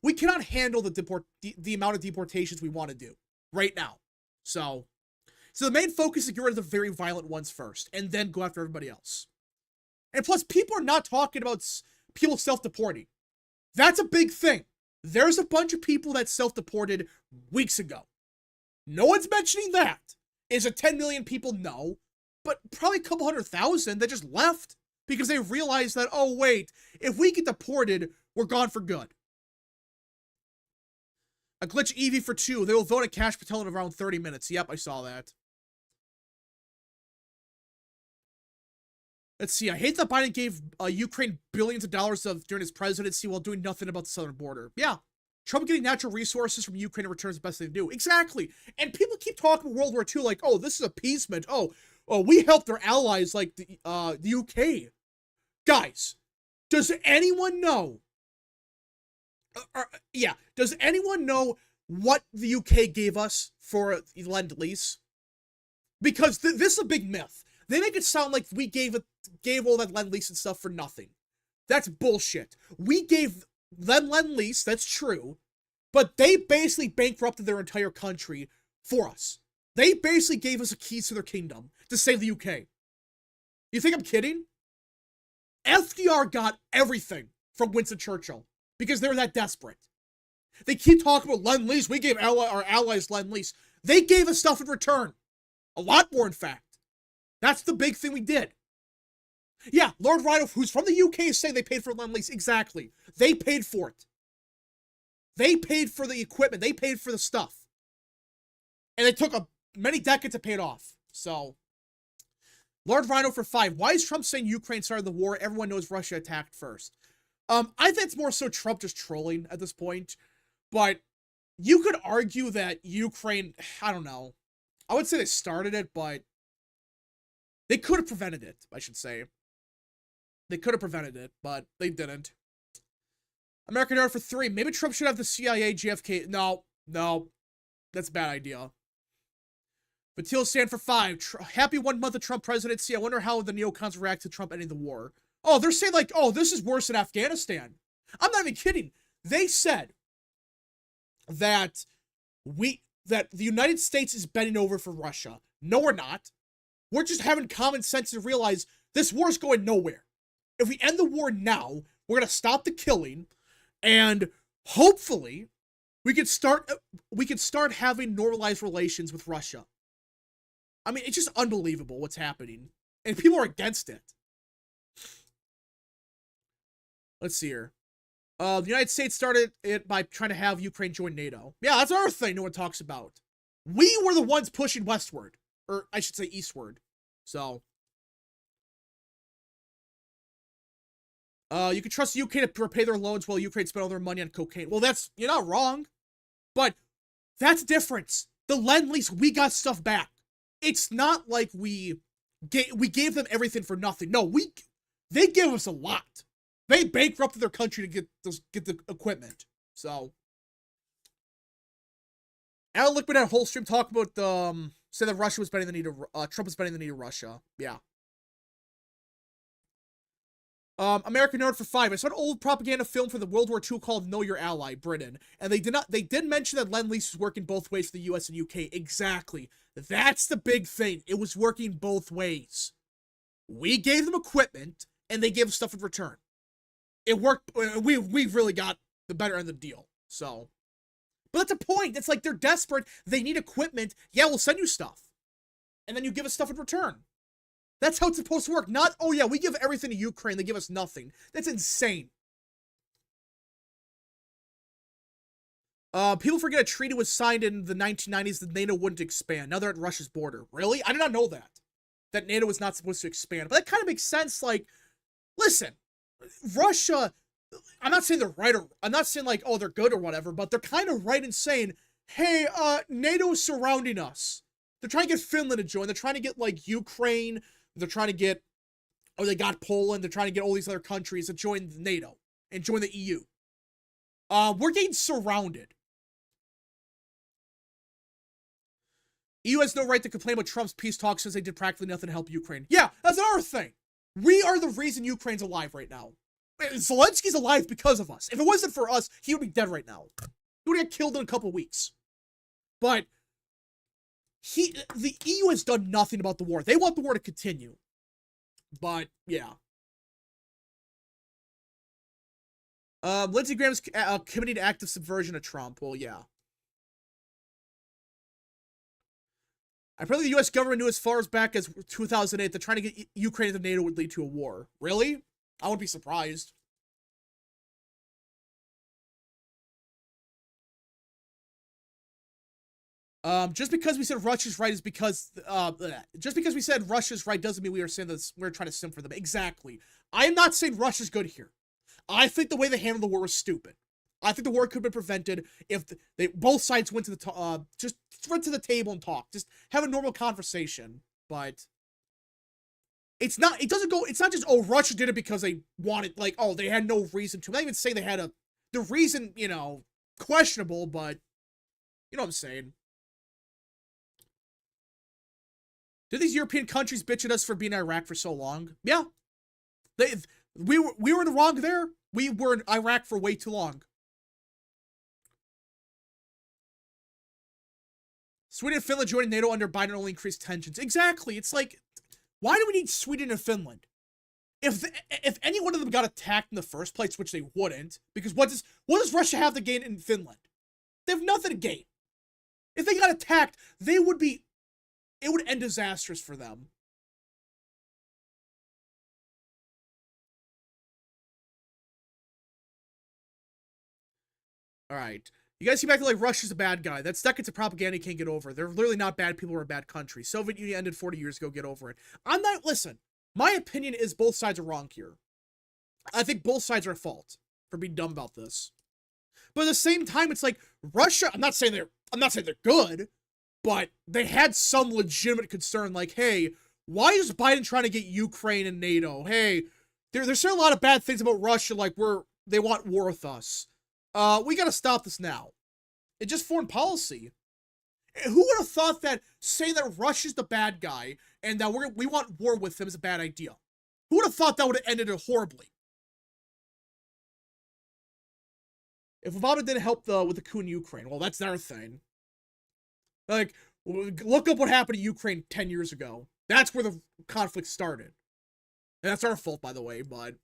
we cannot handle the amount of deportations we want to do right now. So the main focus is to get rid of the very violent ones first, and then go after everybody else. And plus, people are not talking about people self-deporting. That's a big thing. There's a bunch of people that self-deported weeks ago. No one's mentioning that. Is it 10 million people? No. But probably a couple 100,000 that just left. Because they realized that, oh, wait, if we get deported, we're gone for good. A glitch EV for 2. They will vote at Cash Patel in around 30 minutes. Yep, I saw that. Let's see. I hate that Biden gave Ukraine billions of dollars during his presidency while doing nothing about the southern border. Yeah, Trump getting natural resources from Ukraine in return is the best thing to do. Exactly. And people keep talking about World War II like, oh, this is appeasement. Oh, we helped their allies like the UK. Guys, does anyone know? Does anyone know what the UK gave us for Lend-Lease? Because this is a big myth. They make it sound like we gave all that Lend-Lease and stuff for nothing. That's bullshit. We gave them Lend-Lease, that's true, but they basically bankrupted their entire country for us. They basically gave us the keys to their kingdom to save the UK. You think I'm kidding? FDR got everything from Winston Churchill because they were that desperate. They keep talking about Lend-Lease. We gave our allies Lend-Lease. They gave us stuff in return. A lot more, in fact. That's the big thing we did. Yeah, Lord Rhino, who's from the UK, is saying they paid for Lend-Lease. Exactly. They paid for it. They paid for the equipment. They paid for the stuff. And it took many decades to pay it off. So, Lord Rhino for 5. Why is Trump saying Ukraine started the war? Everyone knows Russia attacked first. I think it's more so Trump just trolling at this point. But you could argue that Ukraine, I don't know. I would say they started it, but they could have prevented it, I should say. They could have prevented it, but they didn't. American Hero for 3. Maybe Trump should have the CIA, JFK. No. That's a bad idea. Patel stand for 5. Happy 1 month of Trump presidency. I wonder how the neocons react to Trump ending the war. Oh, they're saying like, oh, this is worse than Afghanistan. I'm not even kidding. They said that the United States is bending over for Russia. No, we're not. We're just having common sense to realize this war is going nowhere. If we end the war now, we're going to stop the killing, and hopefully we can start having normalized relations with Russia. I mean, it's just unbelievable what's happening, and people are against it. Let's see here. The United States started it by trying to have Ukraine join NATO. Yeah, that's another thing no one talks about. We were the ones pushing westward, or I should say eastward. So, you can trust the UK to repay their loans while Ukraine spent all their money on cocaine. Well, you're not wrong, but that's the difference. The Lend-Lease, we got stuff back. It's not like we gave them everything for nothing. No, they gave us a lot. They bankrupted their country to get the equipment. So, Alan Lickman had a whole stream talk about say that Russia was bending the knee to Trump was bending the knee to Russia. Yeah. American Nerd for 5. I saw an old propaganda film for the World War II called Know Your Ally, Britain. And they did mention that Lend-Lease was working both ways for the US and UK. Exactly. That's the big thing. It was working both ways. We gave them equipment, and they gave us stuff in return. It worked. We really got the better end of the deal. So, but that's the point. It's like they're desperate. They need equipment. Yeah, we'll send you stuff. And then you give us stuff in return. That's how it's supposed to work. Not, oh yeah, we give everything to Ukraine, they give us nothing. That's insane. People forget a treaty was signed in the 1990s that NATO wouldn't expand. Now they're at Russia's border. Really? I did not know that. That NATO was not supposed to expand. But that kind of makes sense. Like, listen, Russia, I'm not saying they're right, or I'm not saying like, oh, they're good or whatever, but they're kind of right in saying, hey, NATO is surrounding us. They're trying to get Finland to join. They're trying to get like Ukraine. They're trying to get, or they got Poland. They're trying to get all these other countries to join NATO and join the EU. We're getting surrounded. EU has no right to complain about Trump's peace talks since they did practically nothing to help Ukraine. Yeah, that's another thing. We are the reason Ukraine's alive right now. Zelensky's alive because of us. If it wasn't for us, he would be dead right now. He would get killed in a couple weeks. But the EU has done nothing about the war. They want the war to continue. But, yeah. Lindsey Graham's committing to active subversion of Trump. Well, yeah. Apparently the U.S. government knew as far as back as 2008 that trying to get Ukraine into NATO would lead to a war. Really? I wouldn't be surprised. Just because we said Russia's right is because, just because we said Russia's right doesn't mean we are saying that we're trying to sim for them. Exactly. I am not saying Russia's good here. I think the way they handled the war was stupid. I think the war could have been prevented if they both sides went to the just went to the table and talked, just have a normal conversation. But it's not. It doesn't go. It's not just Russia did it because they wanted, like, they had no reason to. I'm not even saying they had the reason, questionable, but you know what I'm saying. Did these European countries bitch at us for being in Iraq for so long? Yeah, we were in the wrong there. We were in Iraq for way too long. Sweden and Finland joining NATO under Biden only increased tensions. Exactly. It's like, why do we need Sweden and Finland? If any one of them got attacked in the first place, which they wouldn't, because what does Russia have to gain in Finland? They have nothing to gain. If they got attacked, it would end disastrous for them. All right. You guys seem acting like Russia's a bad guy. That stuck into propaganda you can't get over. They're literally not bad people or a bad country. Soviet Union ended 40 years ago. Get over it. Listen, my opinion is both sides are wrong here. I think both sides are at fault for being dumb about this. But at the same time, it's like Russia, I'm not saying they're good, but they had some legitimate concern, like, hey, why is Biden trying to get Ukraine and NATO? Hey, there's still a lot of bad things about Russia, like they want war with us. We gotta stop this now. It's just foreign policy. Who would have thought that saying that Russia's the bad guy and that we want war with them is a bad idea? Who would have thought that would have ended it horribly? If Obama didn't help with the coup in Ukraine, well, that's their thing. Like, look up what happened to Ukraine 10 years ago. That's where the conflict started. And that's our fault, by the way, but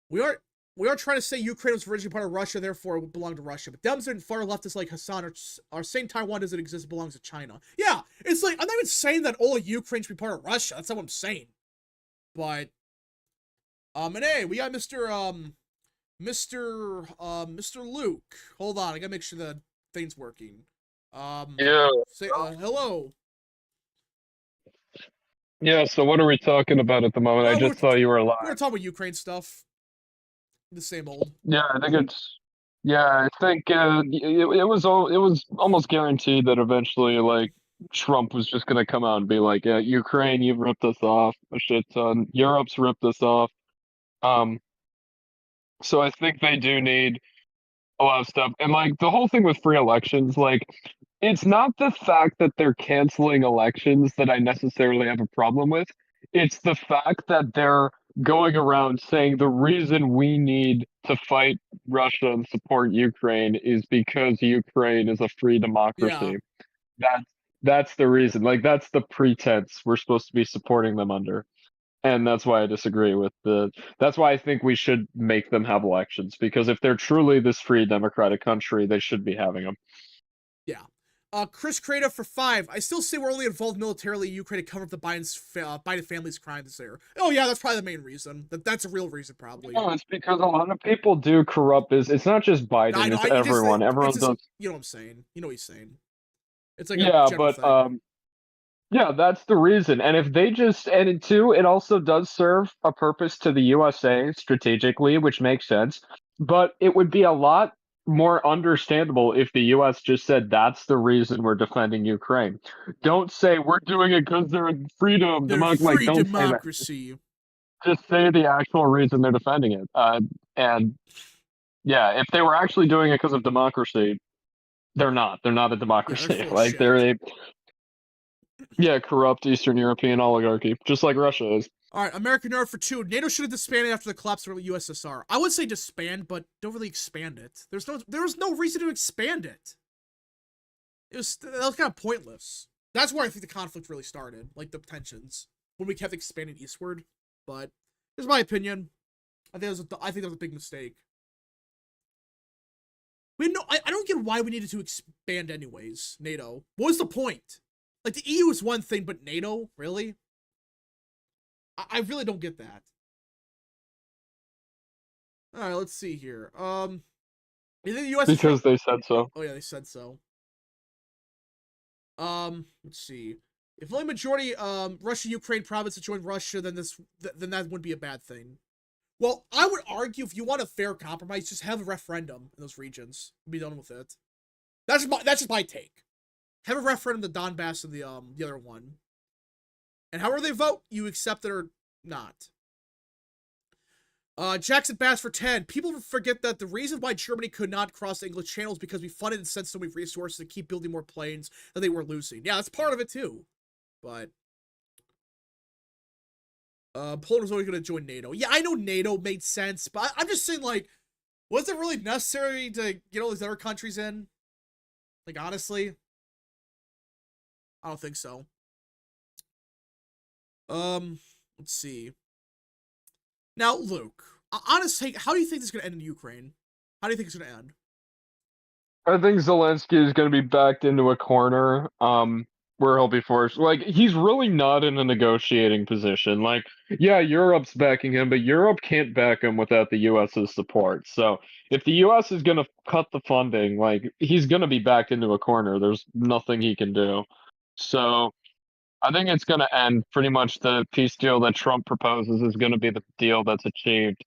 we are trying to say Ukraine was originally part of Russia, therefore it belonged to Russia. But Dems and far leftists like Hassan are saying Taiwan doesn't exist, it belongs to China. Yeah, it's like, I'm not even saying that all of Ukraine should be part of Russia. That's not what I'm saying. But, and hey, we got Mr. Luke. Hold on, I gotta make sure the thing's working. Yeah. Say, hello. Yeah, so what are we talking about at the moment? I just saw you were live. We're gonna talk about Ukraine stuff. The same old. Yeah, I think it was almost guaranteed that eventually, like, Trump was just gonna come out and be like, yeah, Ukraine, you've ripped us off a shit ton. Europe's ripped us off. So I think they do need a lot of stuff. And like the whole thing with free elections, like, it's not the fact that they're canceling elections that I necessarily have a problem with. It's the fact that they're going around saying the reason we need to fight Russia and support Ukraine is because Ukraine is a free democracy. Yeah. That's the reason. Like, that's the pretense we're supposed to be supporting them under. And that's why I disagree with that's why I think we should make them have elections, because if they're truly this free democratic country, they should be having them. Yeah. Chris Creative for 5. I still say we're only involved militarily in Ukraine to cover up the Biden family's crimes there. Oh yeah, that's probably the main reason. That's a real reason, probably. No, it's because a lot of people do corrupt. It's not just Biden, it's everyone. Everyone does. You know what I'm saying? You know what he's saying. It's like yeah, a general but thing. Yeah, that's the reason. And if they just, and two, it also does serve a purpose to the USA strategically, which makes sense. But it would be a lot more understandable if the US just said that's the reason we're defending Ukraine. Don't say we're doing it because they're freedom, free don't democracy. say that. Just say the actual reason they're defending it. And yeah, if they were actually doing it because of democracy, they're not. They're not a democracy. Yeah, like they're a corrupt Eastern European oligarchy, just like Russia is. All right, American Nerd for 2. NATO should have disbanded after the collapse of the USSR. I would say disband, but don't really expand it. There was no reason to expand it. That was kind of pointless. That's where I think the conflict really started, like the tensions, when we kept expanding eastward. But here's my opinion. I think that was a big mistake. I don't get why we needed to expand anyways. NATO. What was the point? Like, the EU is one thing, but NATO, really? I really don't get that. All right, let's see here. You think the U.S. because they said so. Oh yeah, they said so. Let's see. If only majority Russia Ukraine province to join Russia, then that wouldn't be a bad thing. Well, I would argue if you want a fair compromise, just have a referendum in those regions. Be done with it. That's just my take. Have a referendum, the Donbass and the other one. And however they vote, you accept it or not. Jackson Bass for 10. People forget that the reason why Germany could not cross the English Channel is because we funded and sent so many resources to keep building more planes that they were losing. Yeah, that's part of it too. But Poland was only going to join NATO. Yeah, I know NATO made sense, but I'm just saying, like, was it really necessary to get all these other countries in? Like, honestly, I don't think so. Let's see. Now, Luke, honestly, how do you think this is going to end in Ukraine? How do you think it's going to end? I think Zelensky is going to be backed into a corner, where he'll be forced. Like, he's really not in a negotiating position. Like, yeah, Europe's backing him, but Europe can't back him without the US's support. So, if the US is going to cut the funding, like, he's going to be backed into a corner. There's nothing he can do. So, I think it's going to end pretty much the peace deal that Trump proposes is going to be the deal that's achieved.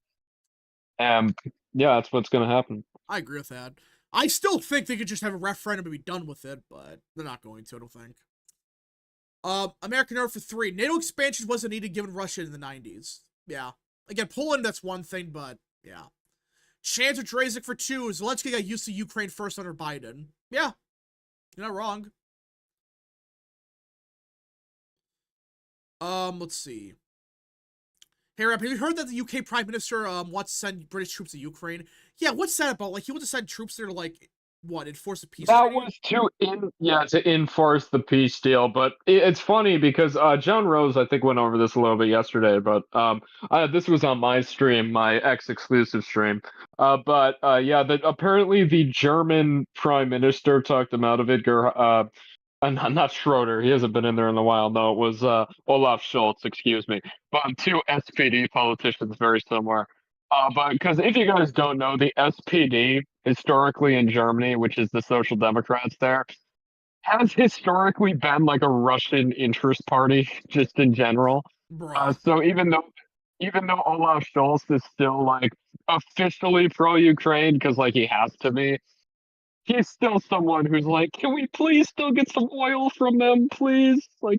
And yeah, that's what's going to happen. I agree with that. I still think they could just have a referendum and be done with it, but they're not going to, I don't think. American Earth for 3. NATO expansion wasn't needed given Russia in the 90s. Yeah. Again, Poland, that's one thing, but yeah. Chance of Drazik for 2. Zelensky got used to Ukraine first under Biden. Yeah. You're not wrong. Let's see. Hey, Rap, have you heard that the UK Prime Minister wants to send British troops to Ukraine? Yeah, what's that about? Like, he wants to send troops there to, like, what, enforce the peace That treaty? was to enforce the peace deal. But it's funny because John Rose, I think, went over this a little bit yesterday. But this was on my stream, my exclusive stream. Yeah, that apparently the German Prime Minister talked him out of it. Not Schroeder. He hasn't been in there in a while. No, it was Olaf Scholz. Excuse me. But two SPD politicians very similar. But because if you guys don't know, the SPD historically in Germany, which is the Social Democrats there, has historically been like a Russian interest party, just in general. Bruh. So even though Olaf Scholz is still like officially pro-Ukraine because like he has to be, he's still someone who's like, can we please still get some oil from them, please? Like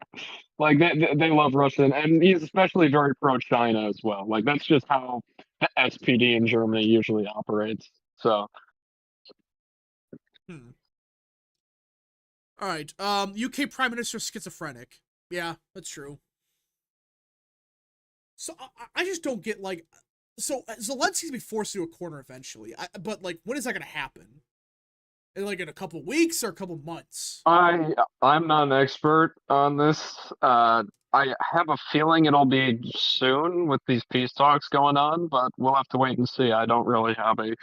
they love Russia, and he's especially very pro-China as well. Like that's just how the SPD in Germany usually operates. So Hmm. Alright, UK Prime Minister schizophrenic. Yeah, that's true. So, I just don't get, like... So, Zelensky's gonna be forced to a corner eventually. But, like, when is that gonna happen? In a couple weeks or a couple months? I'm not an expert on this. I have a feeling it'll be soon with these peace talks going on, but we'll have to wait and see. I don't really have a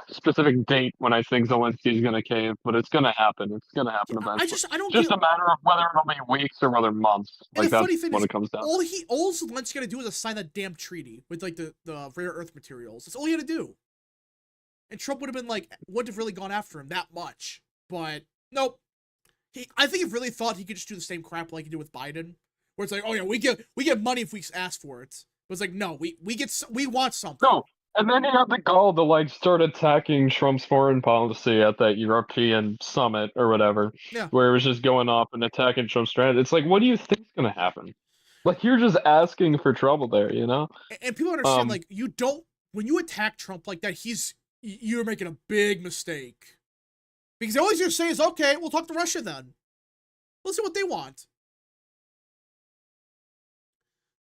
specific date when I think Zelensky's going to cave, but it's going to happen. It's going to happen Yeah, eventually. I don't Just get... a matter of whether it'll be weeks or whether months. And Like the that's funny thing what is, it comes down. all Zelensky's gonna do is sign that damn treaty with, like, the rare earth materials. That's all he had to do. And Trump would have been like, wouldn't have really gone after him that much. But nope. I think he really thought he could just do the same crap like he did with Biden, where it's like, oh yeah, we get money if we ask for it. But it's like, no, we want something. No, and then he had the gall to like start attacking Trump's foreign policy at that European summit or whatever, Yeah. where it was just going off and attacking Trump's strategy. It's like, what do you think's gonna happen? Like you're just asking for trouble there, you know? And people understand, like, you don't, when you attack Trump like that, you're making a big mistake. Because all he's gonna say is, okay, we'll talk to Russia then. Let's see what they want.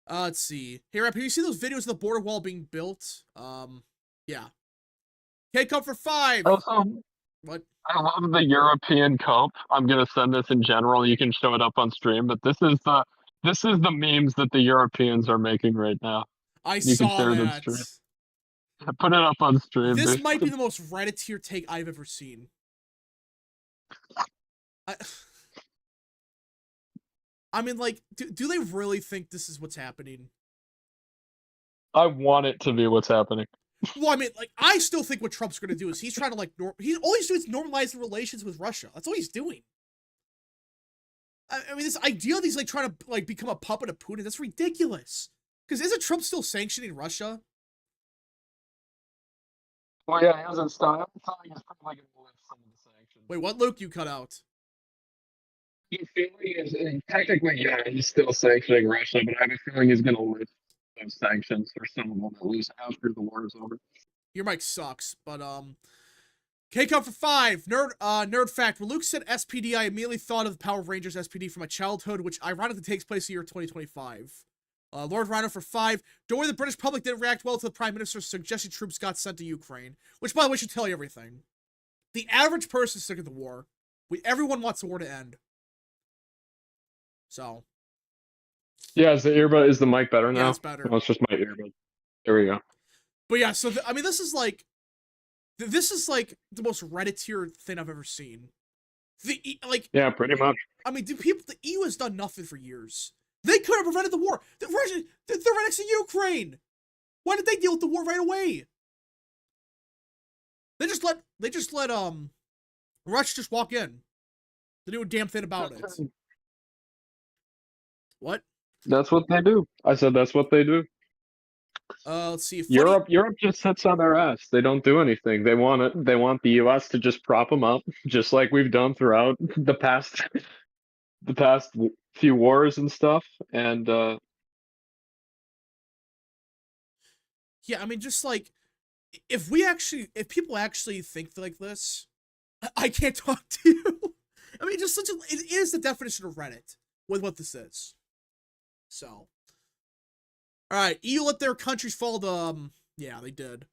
Let's see. Hey, Rap, have you seen those videos of the border wall being built? Yeah. Can't come for 5. Also, What? I love the European cope. I'm gonna send this in general. You can show it up on stream, but this is the memes that the Europeans are making right now. I You can saw share it on that. stream. Put it up on stream, This dude. might be the most Reddit-tier take I've ever seen. I mean, like, do they really think this is what's happening? I want it to be what's happening. Well, I mean, like, I still think what Trump's gonna do is he's trying to, like, all he's doing is normalizing relations with Russia. That's all he's doing. I mean, this idea that he's, like, trying to, like, become a puppet of Putin, that's ridiculous. Because isn't Trump still sanctioning Russia? Well, yeah, he hasn't stopped. I'm telling he's probably going to lift some of the sanctions. Wait, what, Luke? You cut out. The feeling is, technically, yeah, he's still sanctioning Russia, but I have a feeling he's going to lift those sanctions, or some of them at least, after the war is over. Your mic sucks, but K-Cup for 5. Nerd fact. When Luke said SPD, I immediately thought of the Power Rangers SPD from my childhood, which ironically takes place in the year 2025. Lord Rhino for 5. Don't worry, the British public didn't react well to the Prime Minister's suggested troops got sent to Ukraine. Which, by the way, should tell you everything. The average person is sick of the war. Everyone wants the war to end. So. Yeah, is the mic better now? Yeah, it's better. No, it's just my earbud. There we go. But yeah, so, I mean, this is like the most Redditeer thing I've ever seen. Yeah, pretty much. I mean, the EU has done nothing for years. They could have prevented the war. They're right next to Ukraine. Why did they deal with the war right away? They just let Russia just walk in. They do a damn thing about it. What? That's what they do. I said that's what they do. Let's see. Europe just sits on their ass. They don't do anything. They want the US to just prop them up, just like we've done throughout the past few wars and stuff. And yeah, I mean, just like if people actually think like this, I can't talk to you. I mean, it is the definition of Reddit with what this is. So. Alright, EU let their countries fall to, yeah, they did.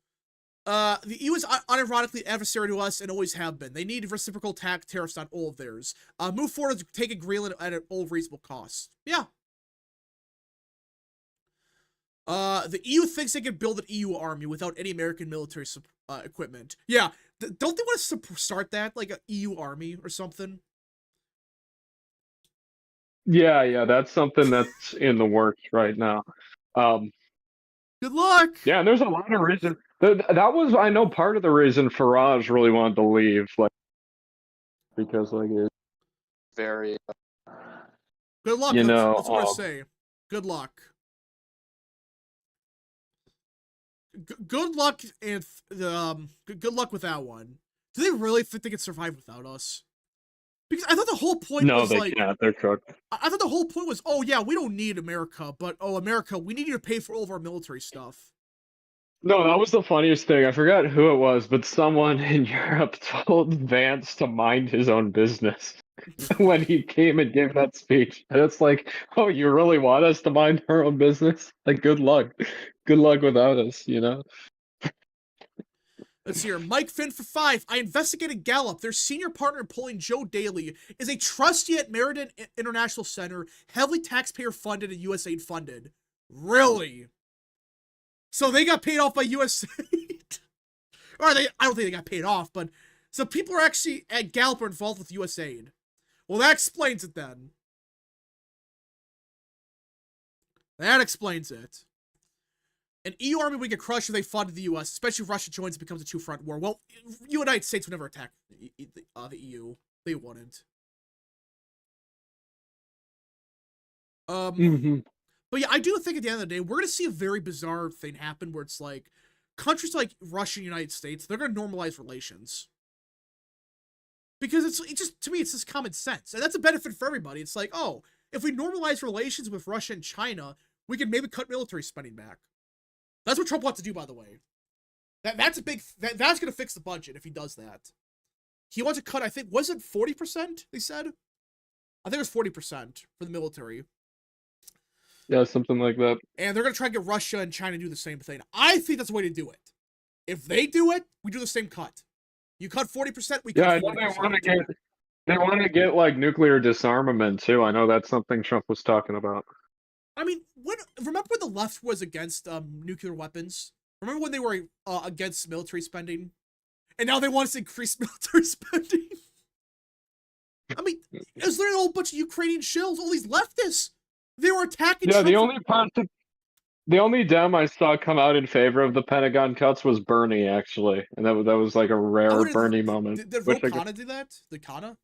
The EU is unironically adversary to us and always have been. They need reciprocal tariffs on all of theirs. Move forward to taking Greenland at an all reasonable cost. Yeah. The EU thinks they can build an EU army without any American military equipment. Yeah, don't they want to start that? Like an EU army or something? yeah, that's something that's in the works right now. Good luck. Yeah, and there's a lot of reason. That was, I know, part of the reason Farage really wanted to leave, like, because like it's very. Good luck. That's what I say. Good luck. Good luck and good luck with that one. Do they really think they can survive without us? Because I thought the whole point was they can't. They're cooked. I thought the whole point was, oh yeah, we don't need America, but oh America, we need you to pay for all of our military stuff. No, that was the funniest thing. I forgot who it was, but someone in Europe told Vance to mind his own business when he came and gave that speech. And it's like, oh, you really want us to mind our own business? Like, good luck. Good luck without us, you know? Let's see here. Mike Finn for 5. I investigated Gallup. Their senior partner in polling, Joe Daly, is a trustee at Meriden International Center, heavily taxpayer funded and USAID funded. Really? So they got paid off by USAID? I don't think they got paid off, but so people are actually at Gallup are involved with USAID. Well, that explains it then. That explains it. An EU army would get crushed if they fought the US, especially if Russia joins and becomes a two-front war. Well, United States would never attack the EU. They wouldn't. But yeah, I do think at the end of the day, we're going to see a very bizarre thing happen where it's like, countries like Russia and United States, they're going to normalize relations. Because it's just, to me, it's just common sense. And that's a benefit for everybody. It's like, oh, if we normalize relations with Russia and China, we can maybe cut military spending back. That's what Trump wants to do, by the way. That's going to fix the budget if he does that. He wants to cut, I think, was it 40%, they said? I think it was 40% for the military. Yeah, something like that. And they're going to try and get Russia and China to do the same thing. I think that's the way to do it. If they do it, we do the same cut. You cut 40%, we cut 40%. Yeah, they want to get like nuclear disarmament too. I know that's something Trump was talking about. I mean, remember when the left was against nuclear weapons? Remember when they were against military spending? And now they want us to increase military spending? I mean, there's literally a whole bunch of Ukrainian shills, all these leftists. They were attacking Trump. The only Dem I saw come out in favor of the Pentagon cuts was Bernie, actually. And that was like a rare Bernie moment. Did Kana do that? Did Kana?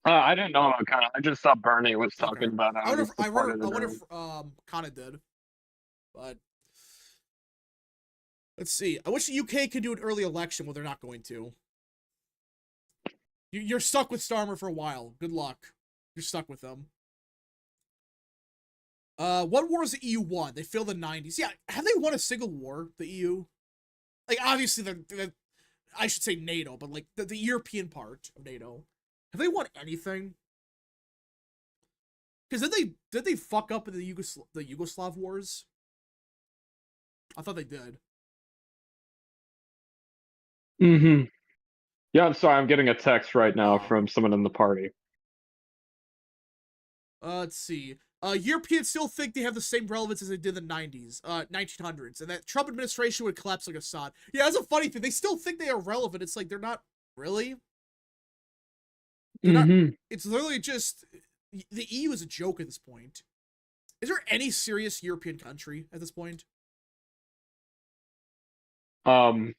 I didn't know about Kana. I just saw Bernie was talking about it. I wonder if Kana did. But Let's see. I wish the UK could do an early election, well, they're not going to. You're stuck with Starmer for a while. Good luck. You're stuck with them. What war has the EU won? They failed in the 90s. Yeah, have they won a single war, the EU? Like, obviously, they're I should say NATO, but like the European part of NATO. Have they won anything? Because did they fuck up in the Yugoslav wars? I thought they did. Mm-hmm. Yeah, I'm sorry. I'm getting a text right now from someone in the party. Let's see. Europeans still think they have the same relevance as they did in the 90s, 1900s, and that Trump administration would collapse like Assad. Yeah, that's a funny thing. They still think they are relevant. It's like they're not really. They're not. It's literally just the EU is a joke at this point. Is there any serious European country at this point? I'm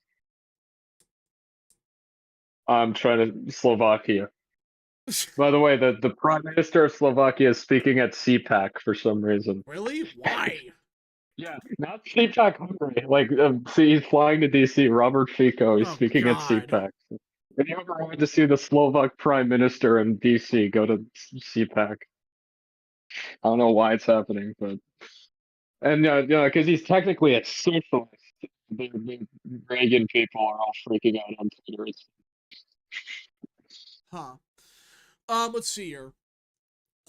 trying to Slovakia. By the way, the Prime Minister of Slovakia is speaking at CPAC for some reason. Really? Why? Yeah, not CPAC Hungary. Like, see, he's flying to DC. Robert Fico is speaking at CPAC. If you ever wanted to see the Slovak Prime Minister in DC, go to CPAC. I don't know why it's happening, but because he's technically a socialist. The Reagan people are all freaking out on Twitter. Huh. Let's see here.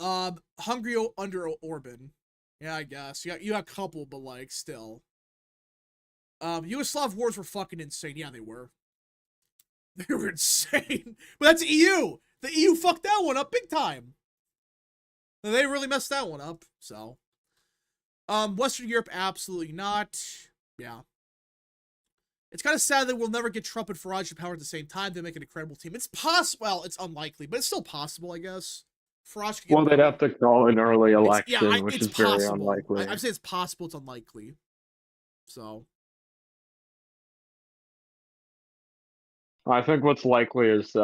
Hungary under Orban. Yeah, I guess. You got a couple, but like still. Yugoslav wars were fucking insane. Yeah, they were. They were insane. But that's EU. The EU fucked that one up big time. They really messed that one up. So, Western Europe, absolutely not. Yeah. It's kind of sad that we'll never get Trump and Farage in power at the same time. They make an incredible team. It's possible. Well, it's unlikely, but it's still possible, I guess. Farage. Well, they'd have to call an early election, which is very unlikely. I'd say it's possible. It's unlikely. So. I think what's likely is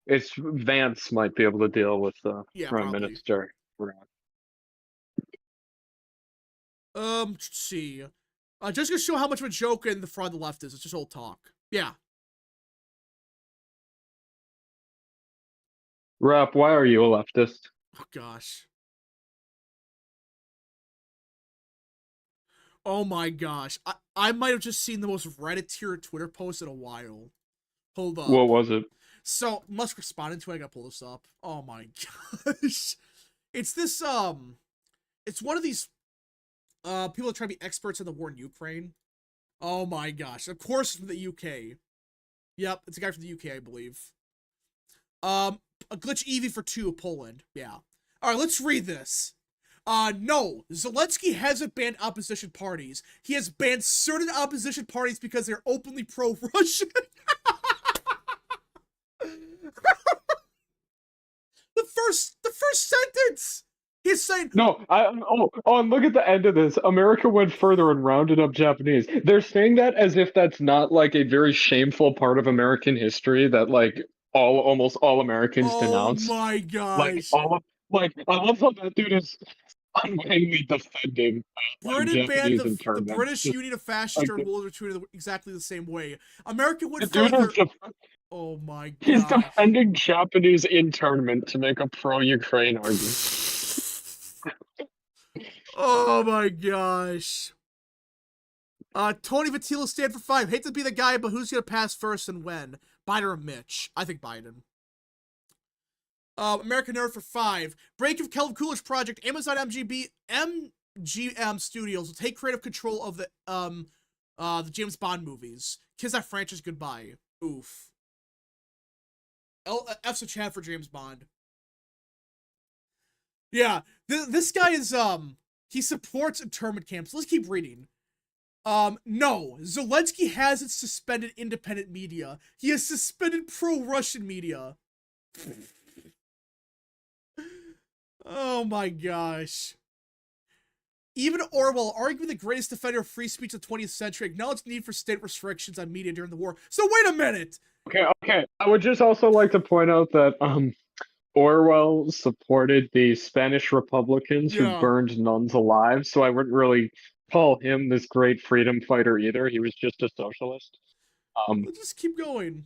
it's Vance might be able to deal with the Prime Minister. Let's see. Just to show how much of a joke and the fraud the left is. It's just old talk. Yeah. Rap, why are you a leftist? Oh, gosh. Oh, my gosh. I might have just seen the most Reddit-tier Twitter post in a while. Hold up. What was it? So, Musk responded to it. I gotta pull this up. Oh, my gosh. It's this, it's one of these people that try to be experts in the war in Ukraine. Oh my gosh. Of course from the UK. Yep, it's a guy from the UK, I believe. A glitch Evie for 2, Poland. Yeah. Alright, let's read this. No, Zelensky hasn't banned opposition parties. He has banned certain opposition parties because they're openly pro-Russian. The first sentence! He's saying no. And look at the end of this. America went further and rounded up Japanese. They're saying that as if that's not like a very shameful part of American history that like almost all Americans denounce. Oh my gosh! I love how that dude is unwittingly defending Britain banned the British Union of Fascists during World War II exactly the same way. America went further. Oh my god! He's defending Japanese internment to make a pro-Ukraine argument. Oh my gosh. Tony Vatila stand for 5. Hate to be the guy, but who's gonna pass first and when? Biden or Mitch? I think Biden. American Nerd for 5. Break of Kelvin Coolidge project. Amazon MGM Studios will take creative control of the James Bond movies. Kiss that franchise goodbye. Oof. F's a chat for James Bond. Yeah, this guy is he supports internment camps. Let's keep reading. No, Zelensky hasn't suspended independent media. He has suspended pro-Russian media. Oh my gosh. Even Orwell, arguably the greatest defender of free speech of the 20th century, acknowledged the need for state restrictions on media during the war. So wait a minute! Okay. I would just also like to point out that Orwell supported the Spanish Republicans who burned nuns alive, so I wouldn't really call him this great freedom fighter either. He was just a socialist. Let's just keep going.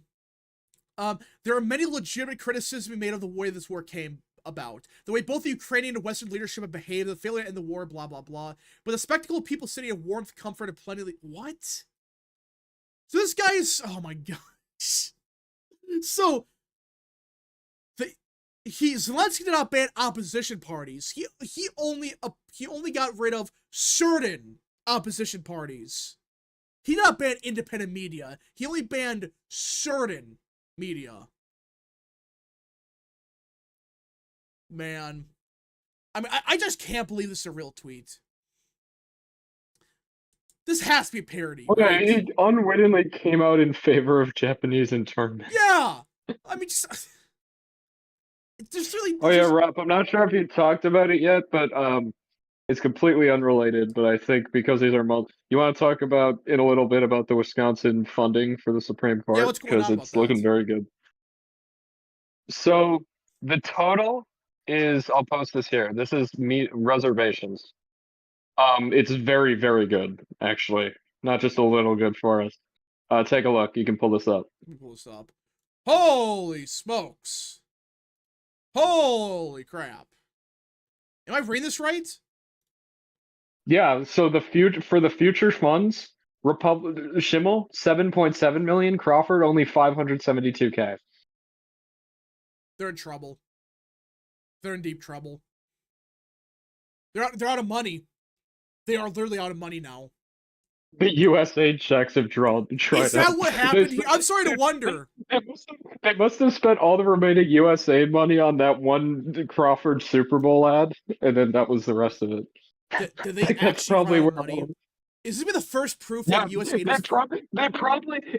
There are many legitimate criticisms made of the way this war came about. The way both the Ukrainian and Western leadership have behaved, the failure to end the war, blah, blah, blah. But the spectacle of people sitting in warmth, comfort, and plenty of... What? So this guy is... Oh my gosh. So... Zelensky did not ban opposition parties. He only got rid of certain opposition parties. He did not ban independent media. He only banned certain media. Man. I mean, I just can't believe this is a real tweet. This has to be a parody. Okay, Right? he unwittingly came out in favor of Japanese internment. Yeah! I mean, just... There's really... Oh yeah, Rob, I'm not sure if you talked about it yet, but it's completely unrelated, but I think because these are you want to talk about in a little bit about the Wisconsin funding for the Supreme Court? Yeah, what's going on Because it's about looking that? very good. So the total is, I'll post this here. This is reservations. It's very, very good, actually. Not just a little good for us. Take a look. You can pull this up. Let me pull this up. Holy smokes. Holy crap. Am I reading this right? Yeah, so the future funds, Schimmel 7.7 million, Crawford only 572K. They're in trouble. They're in deep trouble. They're out of money. They are literally out of money now. The USA checks have dried Is that up. what happened here? I'm sorry to wonder. They must have spent all the remaining USA money on that one Crawford Super Bowl ad, and then that was the rest of it. Did they That's actually probably run out where of money? all- Is this be the first proof Yeah, that US aid they was...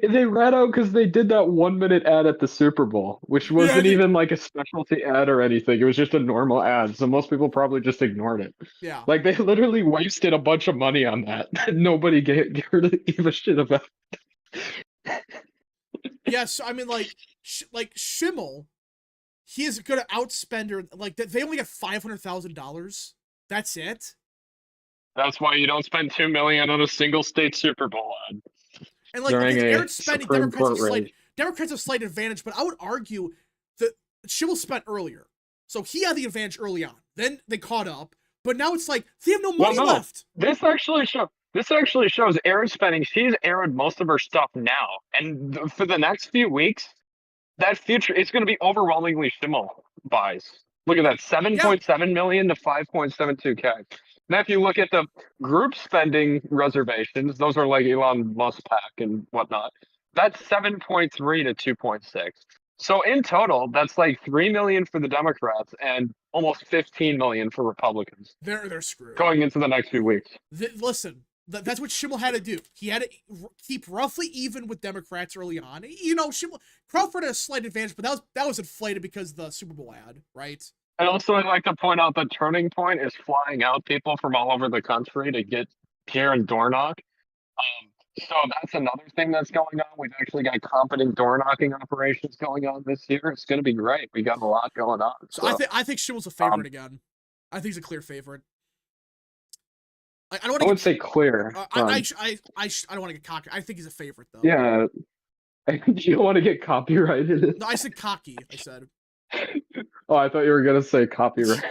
they ran out because they did that 1 minute ad at the Super Bowl, which wasn't even like a specialty ad or anything. It was just a normal ad, so most people probably just ignored it. Yeah. Like they literally wasted a bunch of money on that. Nobody gave a shit about. Yes, I mean, like Schimmel, he is gonna outspend her. Like, they only get $500,000. That's it. That's why you don't spend $2 million on a single state Super Bowl ad. And like, During okay, a Aaron's spending, Supreme Court race. Democrats have slight advantage, but I would argue that Schimmel spent earlier, so he had the advantage early on. Then they caught up, but now it's like they have no money left. This actually shows Aaron's spending. She's aired most of her stuff now, and for the next few weeks, that future it's going to be overwhelmingly Schimmel buys. Look at that, 7.7 million to 5.72K. Now, if you look at the group spending reservations, those are like Elon Musk pack and whatnot. That's 7.3 to 2.6. So in total, that's like 3 million for the Democrats and almost 15 million for Republicans. They're screwed going into the next few weeks. Listen, that's what Schimmel had to do. He had to keep roughly even with Democrats early on. You know, Crawford had a slight advantage, but that was inflated because of the Super Bowl ad, right? And also, I'd like to point out the turning point is flying out people from all over the country to get Pierre and Dornock. So that's another thing that's going on. We've actually got competent door knocking operations going on this year. It's going to be great. We got a lot going on. So I think Schimmel's a favorite again. I think he's a clear favorite. I don't want to. I would say clear. I don't want to get cocky. I think he's a favorite though. Yeah. You don't want to get copyrighted. No, I said cocky. I said. Oh, I thought you were gonna say copyright.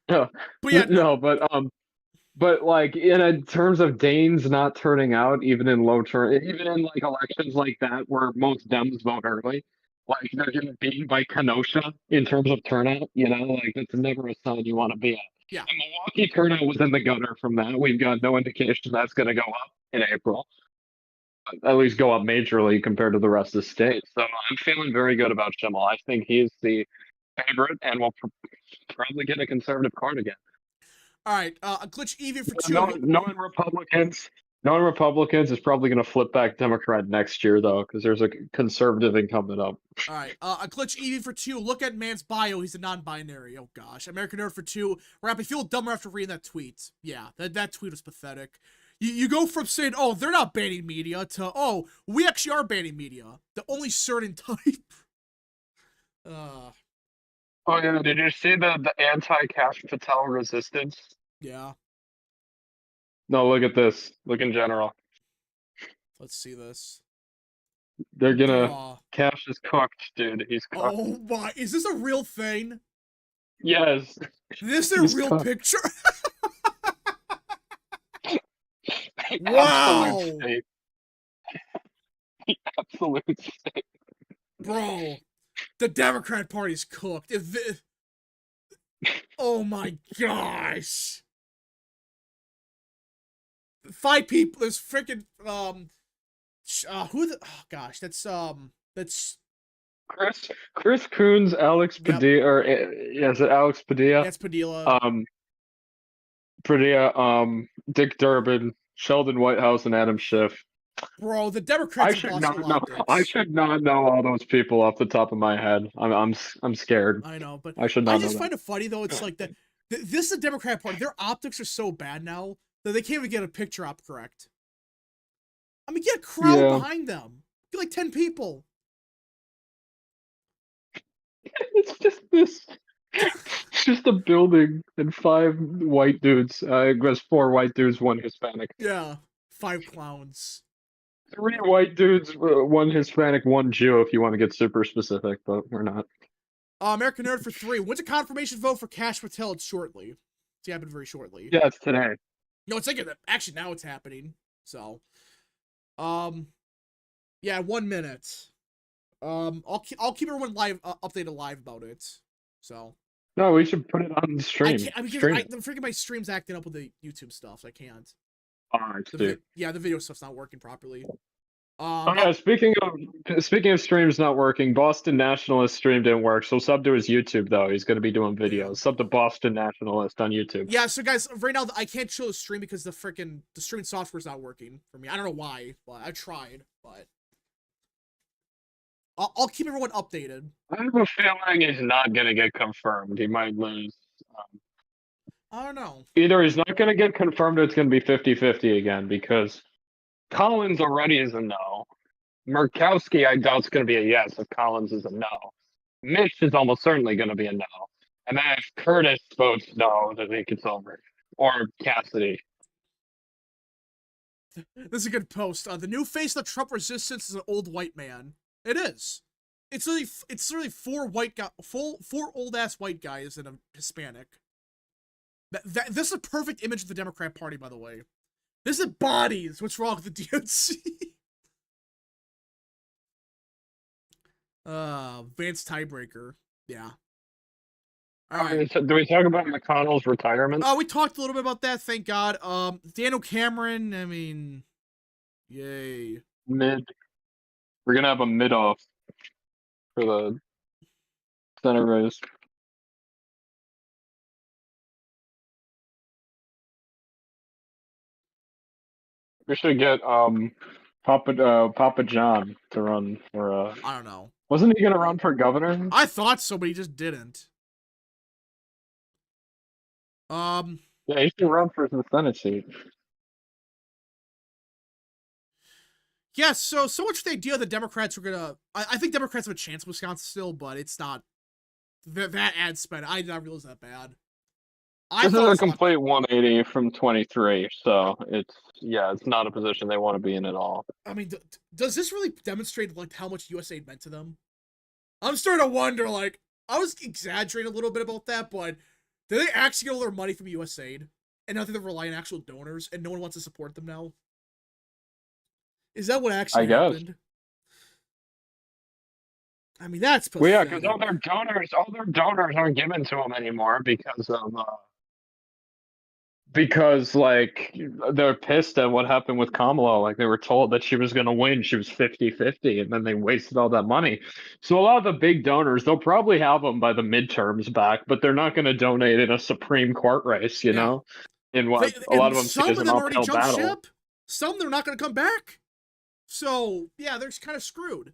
No, but yeah, no, but like in terms of Danes not turning out, even in even in like elections like that where most Dems vote early, like they're getting beaten by Kenosha in terms of turnout. You know, like that's never a sign you want to be at. Yeah. And Milwaukee turnout was in the gutter from that. We've got no indication that's going to go up in April. At least go up majorly compared to the rest of the state. So I'm feeling very good about Schimmel. I think he's the favorite and will probably get a conservative card again. All right, a glitch Evie for 2. Knowing Republicans is probably going to flip back Democrat next year though, because there's a conservative incumbent up. All right, a glitch Evie for 2. Look at man's bio. He's a non-binary. Oh gosh, American Nerd for 2. Rap, I feel dumber after reading that tweet. Yeah, that tweet was pathetic. You go from saying, oh, they're not banning media, to, oh, we actually are banning media. The only certain type. Oh yeah, did you see the anti-Cash Patel resistance? Yeah. No, look at this. Look in general. Let's see this. They're gonna. Bruh. Cash is cooked, dude. He's cooked. Oh my, is this a real thing? Yes, This is a he's real cooked. picture? Absolute Wow! state. Absolute state. Bro, the Democrat Party's cooked. Oh my gosh! 5 people. There's freaking who the? Oh gosh, that's Chris Coons, Alex yep. Padilla, or yeah, is it Alex Padilla? That's Padilla. Um, Padilla, Dick Durbin, Sheldon Whitehouse, and Adam Schiff. Bro, the Democrats I have should lost a not lot know. of I dicks. should not know all those people off the top of my head. I'm scared. I know, but I should I not know just that. find it funny though. It's like that. This is the Democrat Party. Their optics are so bad now that they can't even get a picture op correct. I mean, get a crowd Yeah, behind them. Get like 10 people. it's just this. It's just a building and 5 white dudes. I guess 4 white dudes, 1 Hispanic. Yeah, 5 clowns. 3 white dudes, 1 Hispanic, 1 Jew. If you want to get super specific, but we're not. American Nerd for 3. When's a confirmation vote for Cash Patel? It's shortly. It's happening very shortly. Yeah, it's today. No, it's like actually now it's happening. So, um, yeah, 1 minute. I'll keep everyone live updated live about it. So No, we should put it on the I stream. can't because Stream it. the freaking my stream's acting up with the YouTube stuff. So I can't. Alright, dude. Yeah, the video stuff's not working properly. Oh yeah, speaking of streams not working, Boston Nationalist stream didn't work. So sub to his YouTube though. He's gonna be doing Yeah. videos. Sub to Boston Nationalist on YouTube. Yeah, so guys, right now I can't show the stream because the streaming software's not working for me. I don't know why, but I tried, but I'll keep everyone updated. I have a feeling he's not gonna get confirmed. He might lose. I don't know. Either he's not gonna get confirmed or it's gonna be 50-50 again because Collins already is a no. Murkowski, I doubt, is going to be a yes if Collins is a no. Mitch is almost certainly going to be a no. And then if Curtis votes no, then I think it's over. Or Cassidy. This is a good post. The new face of the Trump resistance is an old white man. It is. It's really 4 old ass white guys and a Hispanic. This is a perfect image of the Democrat Party, by the way. This is bodies. What's wrong with the DNC? Vance tiebreaker. Yeah. All right. So do we talk about McConnell's retirement? We talked a little bit about that. Thank God. Daniel Cameron. I mean, yay. Mid. We're going to have a mid-off for the Senate race. We should get Papa John to run for I don't know. wasn't he gonna run for governor? I thought so, but he just didn't. Yeah, he should run for the Senate seat. Yeah, so much for the idea that Democrats are gonna I think Democrats have a chance in Wisconsin still, but it's not that ad spend. I did not realize that bad. This is a complete 180 from 23, so it's not a position they want to be in at all. I mean, does this really demonstrate like how much USAID meant to them? I'm starting to wonder. Like, I was exaggerating a little bit about that, but did they actually get all their money from USAID, and now they're relying on actual donors, and no one wants to support them now? Is that what actually happened? I mean, that's pathetic. Well, yeah, because all their donors aren't given to them anymore because like they're pissed at what happened with Kamala. Like they were told that she was going to win. She was 50-50, and then they wasted all that money. So a lot of the big donors, they'll probably have them by the midterms back, but they're not going to donate in a Supreme Court race, you know? In what a lot of them see as an uphill battle. Ship. Some they're not going to come back. So yeah, they're kind of screwed.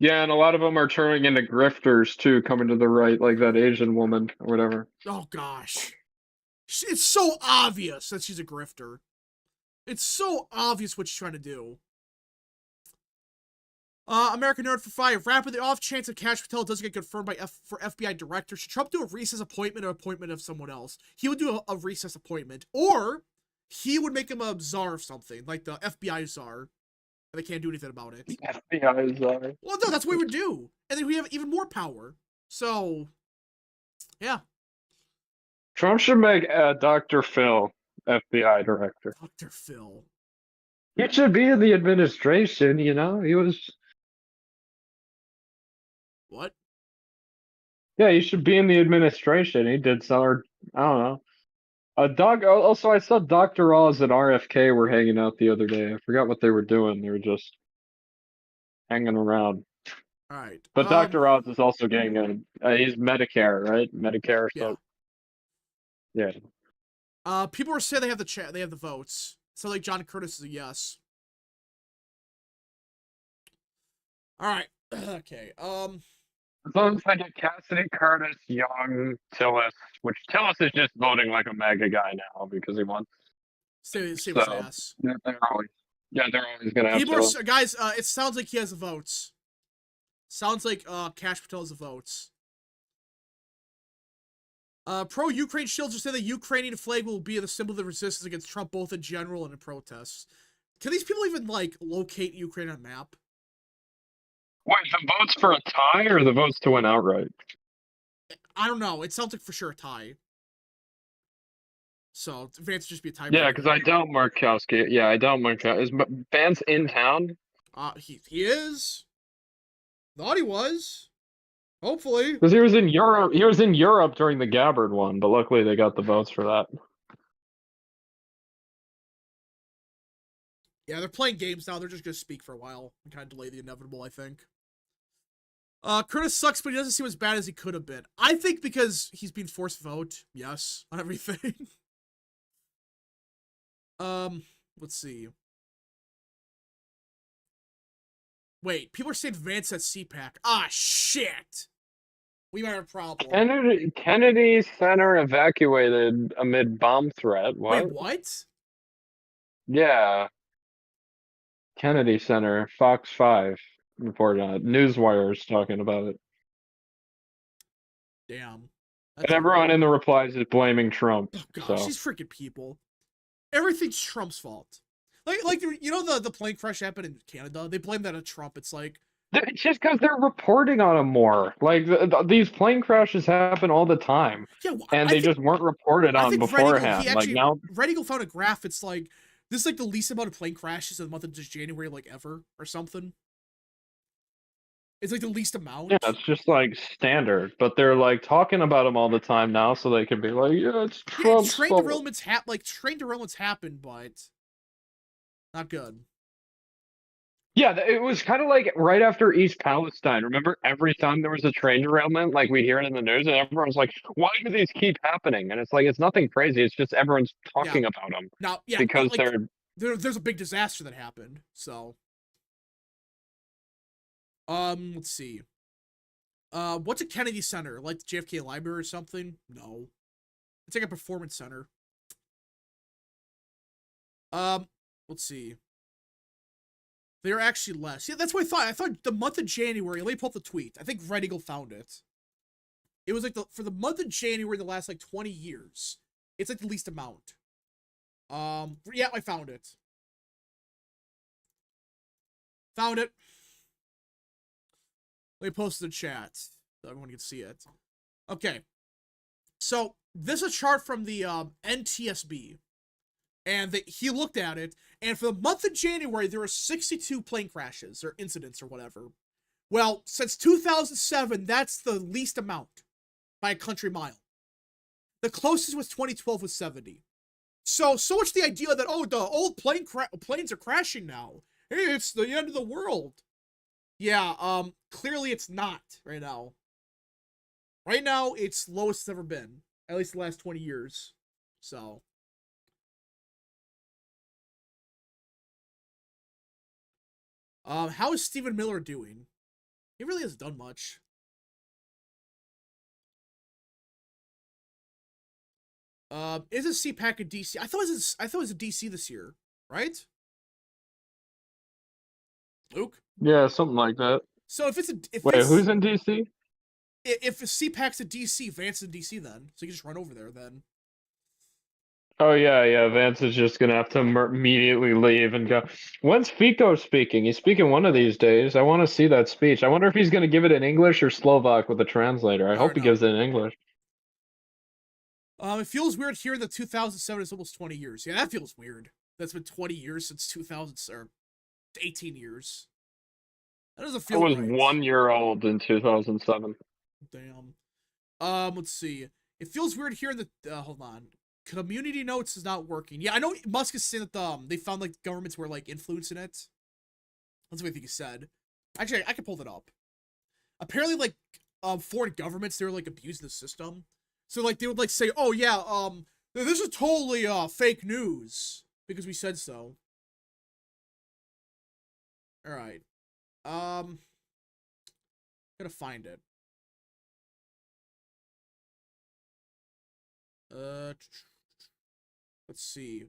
Yeah, and a lot of them are turning into grifters too, coming to the right, like that Asian woman or whatever. Oh gosh. It's so obvious that she's a grifter. It's so obvious what she's trying to do. American Nerd for 5. Rapidly off chance of Kash Patel doesn't get confirmed by for FBI director. Should Trump do a recess appointment or appointment of someone else? He would do a recess appointment. Or he would make him a czar of something, like the FBI czar. And they can't do anything about it. FBI czar. Well, no, that's what we would do. And then we have even more power. So, yeah. Trump should make Dr. Phil FBI director. Dr. Phil. He should be in the administration, you know? He was... What? Yeah, he should be in the administration. He did some, or, I don't know. Also, I saw Dr. Oz and RFK were hanging out the other day. I forgot what they were doing. They were just hanging around. All right. But Dr. Oz is also getting he's Medicare, right? Medicare. So yeah. People were saying they have the votes. So like John Curtis is a yes. All right. Okay. As long as I get Cassidy, Curtis, Young, Tillis, which Tillis is just voting like a MAGA guy now because he won. Save his ass. They're always gonna have Tillis. Guys, it sounds like he has the votes. Sounds like Kash Patel has the votes. Pro-Ukraine shields are saying the Ukrainian flag will be the symbol of the resistance against Trump, both in general and in protests. Can these people even, like, locate Ukraine on a map? Wait, the votes for a tie or the votes to win outright? I don't know. It sounds like for sure a tie. So, Vance just be a tie. Yeah, because I doubt Markowski. Yeah, I doubt Markowski. Is Vance in town? He is. Thought he was. Hopefully. Because he was in Europe. He was in Europe during the Gabbard one, but luckily they got the votes for that. Yeah, they're playing games now. They're just going to speak for a while and kind of delay the inevitable, I think. Curtis sucks, but he doesn't seem as bad as he could have been. I think because he's being forced vote, yes, on everything. Let's see. Wait, people are saying Vance at CPAC. Ah, shit! We might have a problem. Kennedy Center evacuated amid bomb threat. What? Wait, what? Yeah. Kennedy Center, Fox 5 reported on it. Newswire's talking about it. Damn. And everyone in the replies is blaming Trump. Oh, gosh, these freaking people. Everything's Trump's fault. Like you know the plane crash happened in Canada? They blame that on Trump. It's like... It's just because they're reporting on them more. Like, these plane crashes happen all the time. Yeah, well, and they just weren't reported on beforehand. Red Eagle found a graph. It's like, this is like the least amount of plane crashes in the month of just January, like, ever, or something. It's like the least amount. Yeah, it's just like standard. But they're like talking about them all the time now, so they can be like, yeah, it's Trump's train fault. Train derailments happen, but not good. Yeah, it was kind of like right after East Palestine. Remember, every time there was a train derailment, like we hear it in the news, and everyone's like, "Why do these keep happening?" And it's like, it's nothing crazy. It's just everyone's talking about them. Now, yeah, because like, there's a big disaster that happened. So, let's see. What's a Kennedy Center? Like the JFK Library or something? No, it's like a performance center. Let's see. They're actually less. Yeah, that's what I thought. I thought the month of January, let me pull up the tweet. I think Red Eagle found it. It was like for the month of January, the last like 20 years, it's like the least amount. Yeah, I found it. Found it. Let me post it in the chat so everyone can see it. Okay. So this is a chart from the NTSB. And he looked at it, and for the month of January, there were 62 plane crashes, or incidents, or whatever. Well, since 2007, that's the least amount by a country mile. The closest was 2012 with 70. So much the idea that, oh, the old planes are crashing now. Hey, it's the end of the world. Yeah, clearly it's not right now. Right now, it's lowest it's ever been. At least the last 20 years. So... how is Stephen Miller doing? He really hasn't done much. Is a CPAC in DC? I thought it was a DC this year, right? Luke. Yeah, something like that. So if it's Wait, who's in DC? if CPAC's in DC, Vance in DC, then so you can just run over there then. Oh yeah, yeah. Vance is just gonna have to immediately leave and go. When's Fico speaking? He's speaking one of these days. I want to see that speech. I wonder if he's gonna give it in English or Slovak with a translator. I I don't hope he know. gives it in English. It feels weird hearing that 2007 is almost 20 years. Yeah, that feels weird. That's been 20 years since 2000 or 18 years. That doesn't I feel was right. 1 year old in 2007. Damn. Let's see. It feels weird hearing that. Hold on. Community notes is not working. Yeah, I know Musk is saying that they found like governments were like influencing it. That's what I think he said. Actually, I can pull that up. Apparently, like foreign governments, they were like abusing the system. So like they would like say, "Oh yeah, this is totally fake news because we said so." All right. Gotta find it. Let's see.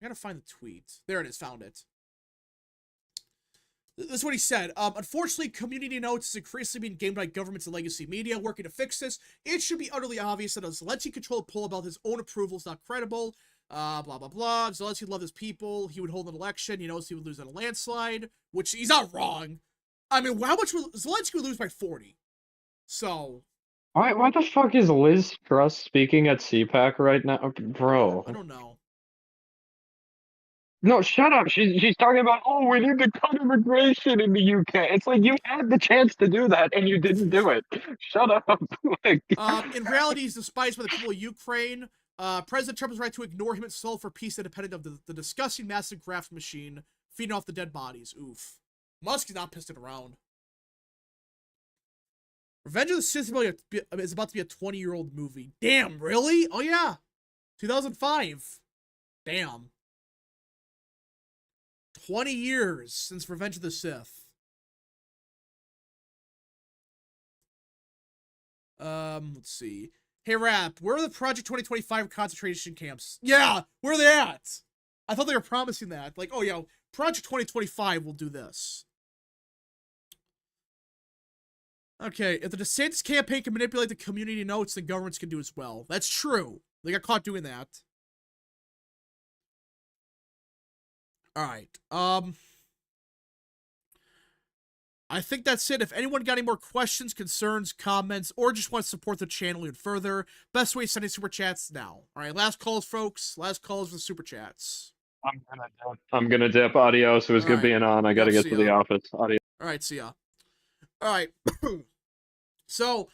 I gotta find the tweet. There it is. Found it. This is what he said. Unfortunately, community notes is increasingly being gamed by governments and legacy media. Working to fix this, it should be utterly obvious that a Zelensky-controlled poll about his own approval is not credible. Blah, blah, blah. Zelensky loved his people. He would hold an election. He knows he would lose in a landslide, which he's not wrong. I mean, how much would Zelensky lose by 40? So. Why the fuck is Liz Truss speaking at CPAC right now, bro? I don't know. No, shut up. She's talking about, oh, we need to cut immigration in the UK. It's like you had the chance to do that and you didn't do it. Shut up. Like, In reality, he's despised by the people of Ukraine. President Trump is right to ignore him and solve for peace independent of the disgusting massive graft machine feeding off the dead bodies. Oof. Musk is not pissing around. Revenge of the Sith is about to be a 20-year-old movie. Damn, really? Oh, yeah. 2005. Damn. 20 years since Revenge of the Sith. Let's see. Hey, Rap, where are the Project 2025 concentration camps? Yeah, where are they at? I thought they were promising that. Like, oh, yeah, Project 2025 will do this. Okay, if the DeSantis campaign can manipulate the community notes, then governments can do as well. That's true. They got caught doing that. Alright, I think that's it. If anyone got any more questions, concerns, comments, or just wants to support the channel even further, best way to send super chats now. Alright, last calls, folks. Last calls for the super chats. I'm gonna dip. Adios. It was good being on. I gotta get to the office. Adios. Alright, see ya. Alright. So,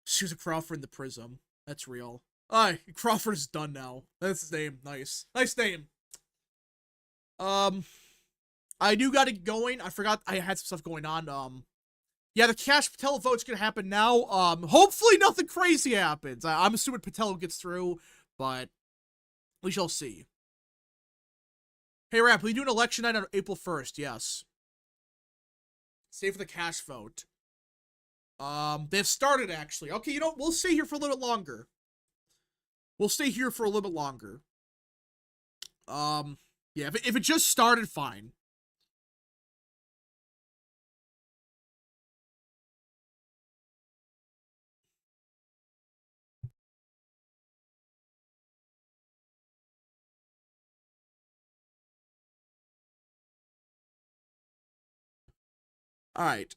Susan Crawford in the Prism. That's real. Alright, Crawford is done now. That's his name. Nice. Nice name. I do gotta get going. I forgot I had some stuff going on. Yeah, the Cash Patel vote's gonna happen now. Hopefully nothing crazy happens. I'm assuming Patel gets through, but we shall see. Hey, Rap, will you do an election night on April 1st? Yes. Stay for the cash vote. They've started, actually. Okay, you know, we'll stay here for a little bit longer. We'll stay here for a little bit longer. Yeah, if it just started, fine. Alright,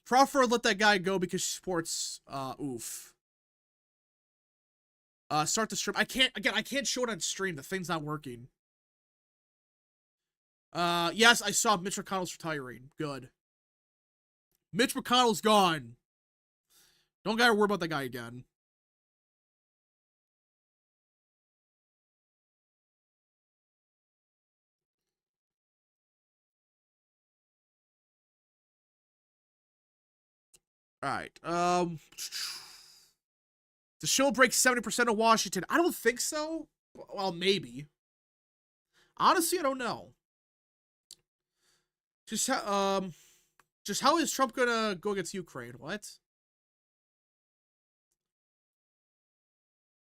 Crawford let that guy go because she supports, oof. Start the stream. I can't show it on stream. The thing's not working. Yes, I saw Mitch McConnell's retiring. Good. Mitch McConnell's gone. Don't gotta worry about that guy again. Alright, the show breaks 70% of Washington. I don't think so. Well, maybe. Honestly, I don't know. Just how is Trump gonna go against Ukraine? What?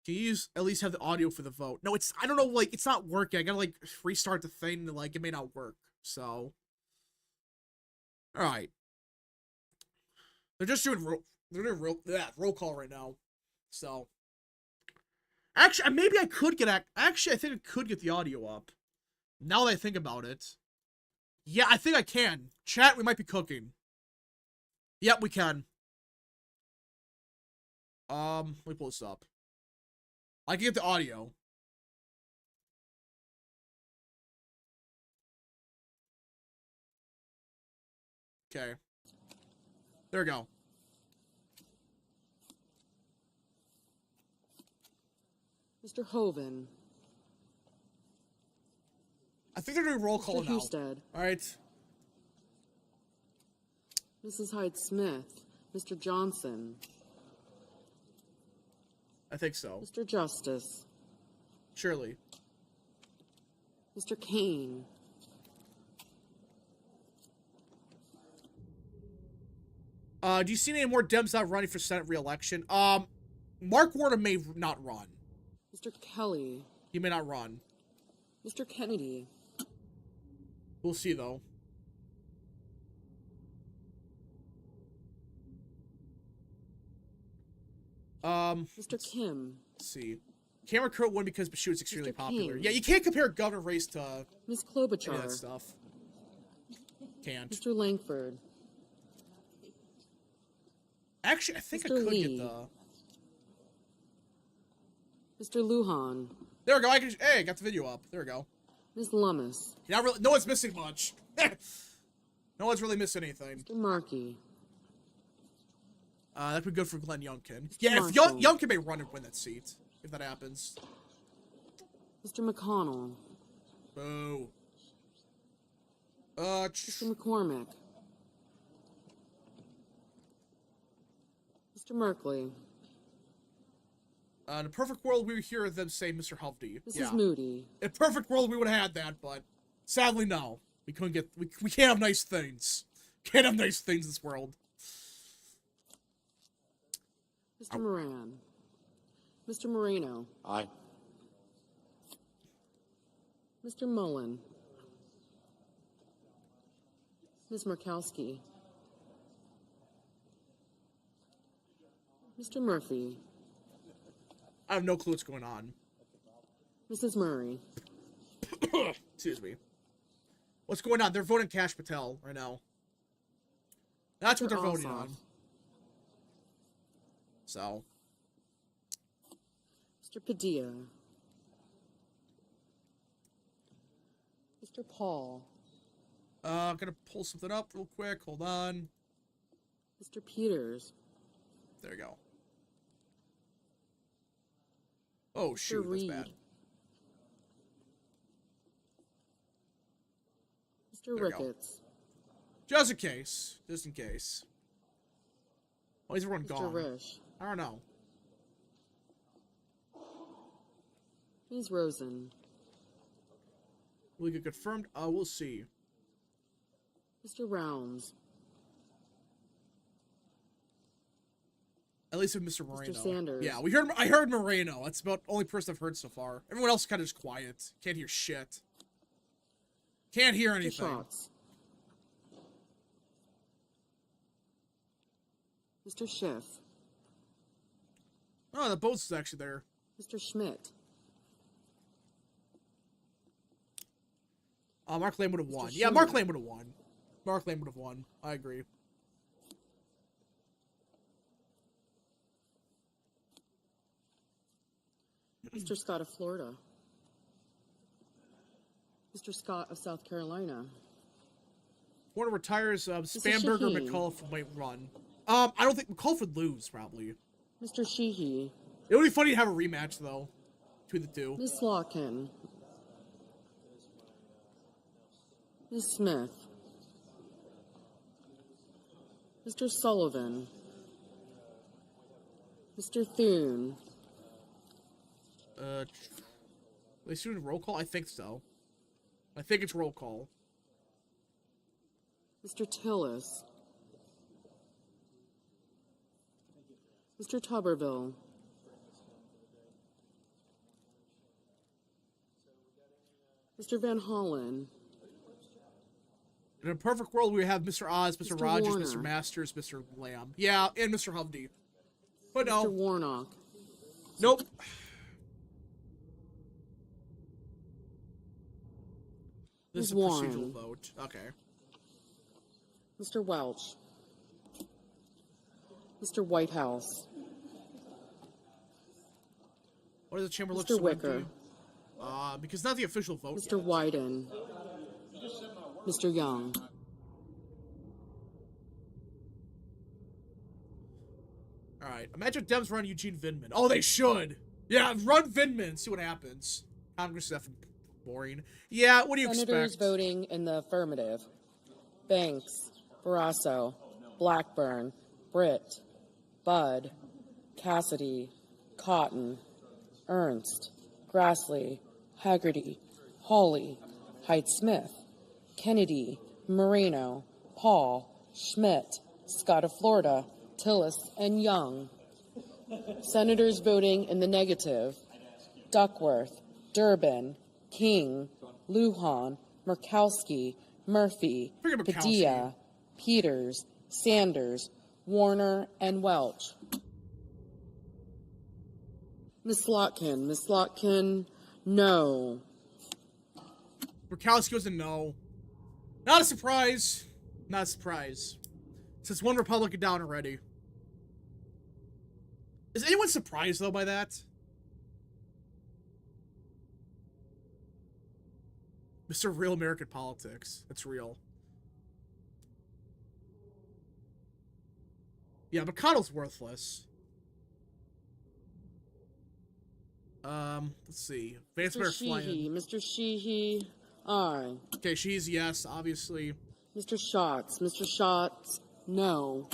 Can you at least have the audio for the vote? No, I don't know, like, it's not working. I gotta, like, restart the thing, and, like, it may not work. So. Alright. They're just doing roll call right now. So. Actually, maybe I could get, actually, I think I could get the audio up. Now that I think about it. Yeah, I think I can. Chat, we might be cooking. Yep, we can. Let me pull this up. I can get the audio. Okay. There we go. Mr. Hoven. I think they're doing roll call Mr. now. Husted. All right. Mrs. Hyde-Smith. Mr. Johnson. I think so. Mr. Justice. Surely. Mr. Kane. Do you see any more Dems not running for Senate re-election? Mark Warner may not run. Mr. Kelly. He may not run. Mr. Kennedy. We'll see, though. Mr. Kim. Let's see. Cameron Crowe won because she was extremely Mr. popular. King. Yeah, you can't compare a governor race to Ms. any of Klobuchar. that stuff. Can't. Mr. Langford. Actually, I think I Mr. could Lee. get the... Mr. Lujan. There we go. Hey, I got the video up. There we go. Ms. Lummis. Not really, no one's missing much. No one's really missing anything. Mr. Markey. That'd be good for Glenn Youngkin. Mr. Yeah, if Marshall. Youngkin may run and win that seat, if that happens. Mr. McConnell. Boo. Mr. McCormick. Mr. Merkley. In a perfect world, we would hear them say Mr. Hovde. Mrs. Yeah. Moody. In a perfect world, we would have had that, but sadly, no. We couldn't get. We can't have nice things. Can't have nice things in this world. Mr. Moran. Mr. Moreno. Aye. Mr. Mullen. Ms. Murkowski. Mr. Murphy. I have no clue what's going on. Mrs. Murray. Excuse me. What's going on? They're voting Cash Patel right now. That's what Mr. they're voting Ossoff. on. So. Mr. Padilla. Mr. Paul. I'm gonna pull something up real quick. Hold on. Mr. Peters. There you go. Oh, shoot, that's Reed. bad. Mr. There we go. Ricketts. Just in case. Just in case. Why is everyone Mr. gone? Risch. I don't know. Ms. Rosen. Will we get confirmed? We'll see. Mr. Rounds. At least with Mr. Moreno. Sanders. Yeah, we heard. I heard Moreno. That's about the only person I've heard so far. Everyone else kind of just quiet. Can't hear shit. Can't hear Mr. anything. Schatz. Mr. Schiff. Oh, the boat's is actually there. Mr. Schmidt. Mark Lane would have won. Mr. Yeah, Mark Schumer. Lane would have won. Mark Lane would have won. I agree. Mr. Scott of Florida. Mr. Scott of South Carolina. Warner retires. Spamberger, Shaheen. McCullough might run. I don't think McCullough would lose, probably. Mr. Sheehy. It would be funny to have a rematch, though, between the two. Ms. Slotkin. Ms. Smith. Mr. Sullivan. Mr. Thune. They doing roll call? I think so. I think it's roll call. Mr. Tillis. Mr. Tuberville. Mr. Van Hollen, In a perfect world, we have Mr. Oz, Mr. Mr. Rogers, Warner. Mr. Masters, Mr. Lamb. Yeah, and Mr. Hovde. But Mr. no. Warnock, Nope. This is a Ms. procedural Warren. vote. Okay. Mr. Welch, Mr. Whitehouse, Why does the chamber look Mr. so Wicker. empty? Because not the official vote Mr. yet. Wyden, Mr. Young, Alright, imagine Dems run Eugene Vindman. Oh, they should! Yeah, run Vindman, see what happens. Congress is effing boring. Yeah, what do you Senators expect? voting in the affirmative. Banks, Barrasso, Blackburn, Britt, Budd, Cassidy, Cotton, Ernst, Grassley, Haggerty, Hawley, Hyde-Smith, Kennedy, Moreno, Paul, Schmidt, Scott of Florida, Tillis, and Young. Senators voting in the negative. Duckworth, Durbin, King, Lujan, Murkowski, Murphy, Forget Murkowski. Padilla, Peters, Sanders, Warner, and Welch. Miss Slotkin, no. Murkowski was a no. Not a surprise. Not a surprise. Since one Republican down already. Is anyone surprised, though, by that? Mr. Real American Politics. That's real. Yeah, McConnell's worthless. Let's see. Vance Mr. better fly in. Mr. Sheehy, aye. Okay, she's yes, obviously. Mr. Schatz, no.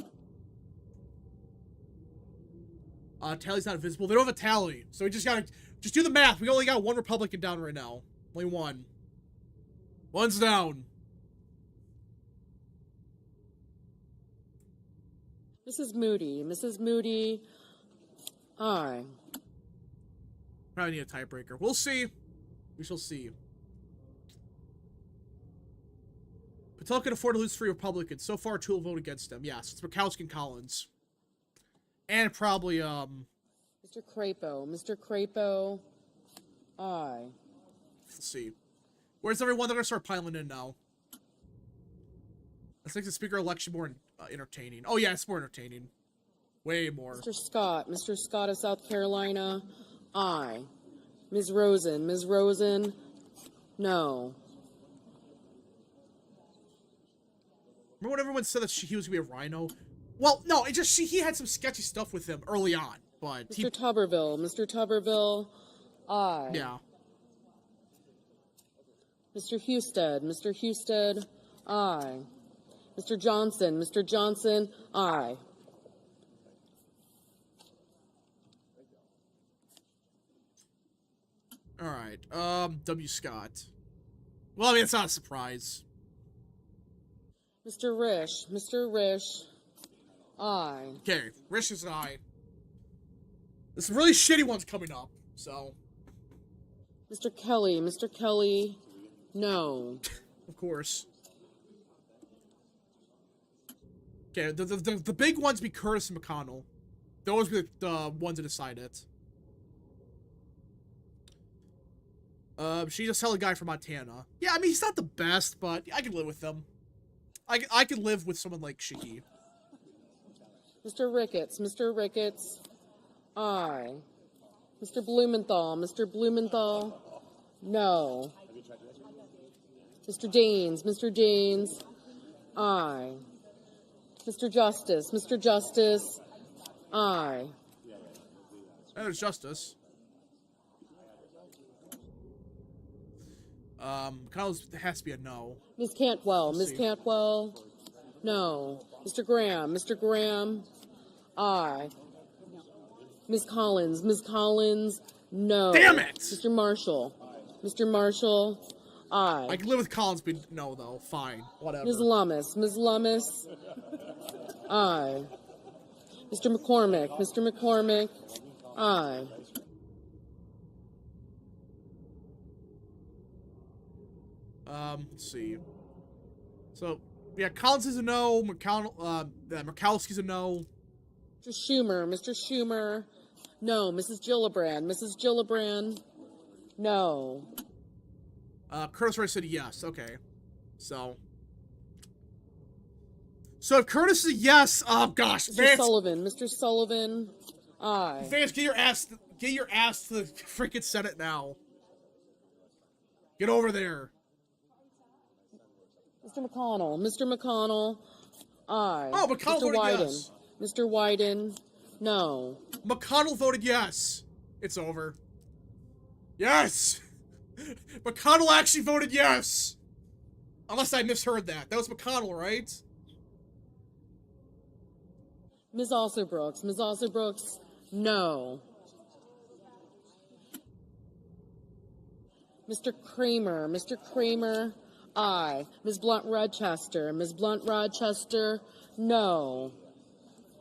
Tally's not visible. They don't have a tally. So we just gotta do the math. We only got one Republican down right now. Only one. One's down. Mrs. Moody, aye. Probably need a tiebreaker. We'll see. We shall see. Patel can afford to lose 3 Republicans. So far, 2 will vote against him. Yes, it's Murkowski and Collins. And probably, Mr. Crapo, aye. let's see. Where's everyone? They're gonna start piling in now. Let's make the speaker election more entertaining. Oh yeah, it's more entertaining. Way more. Mr. Scott of South Carolina, aye. Ms. Rosen, no. Remember when everyone said that he was gonna be a rhino? Well, no, it just he had some sketchy stuff with him early on, but Mr. Tuberville, aye. yeah. Mr. Husted, aye. Mr. Johnson, aye. All right. W. Scott. Well, I mean, it's not a surprise. Mr. Risch, aye. Okay, Rish is an I. There's some really shitty ones coming up, so Mr. Kelly, no. of course. Okay, the big ones be Curtis and McConnell. Those be the ones that decide it. She just held a guy from Montana. Yeah, I mean, he's not the best, but I can live with them. I can live with someone like Shiki. Mr. Ricketts, aye. Mr. Blumenthal, no. Mr. Daines, aye. Mr. Justice, aye. There's Justice. McConnell's has to be a no. Ms. Cantwell, Let's see. no. Mr. Graham, aye. Ms. Collins, no. Damn it! Mr. Marshall, aye. I can live with Collins, but no, though. Fine. Whatever. Ms. Lummis, aye. Mr. McCormick, aye. Let's see. So, yeah, Collins is a no. Murkowski's a no. Mr. Schumer, Mr. Schumer, no. Mrs. Gillibrand, Mrs. Gillibrand, no. Curtis Rice said yes. Okay. So if Curtis is a yes, oh gosh, Mr. Sullivan, aye. Vance, get your ass to the freaking Senate now. Get over there. Mr. McConnell, aye. Oh, McConnell voted yes. Mr. Wyden, no. McConnell voted yes. It's over. Yes! McConnell actually voted yes! Unless I misheard that. That was McConnell, right? Ms. Alsobrooks, no. Mr. Kramer, aye. Ms. Blunt-Rochester, no.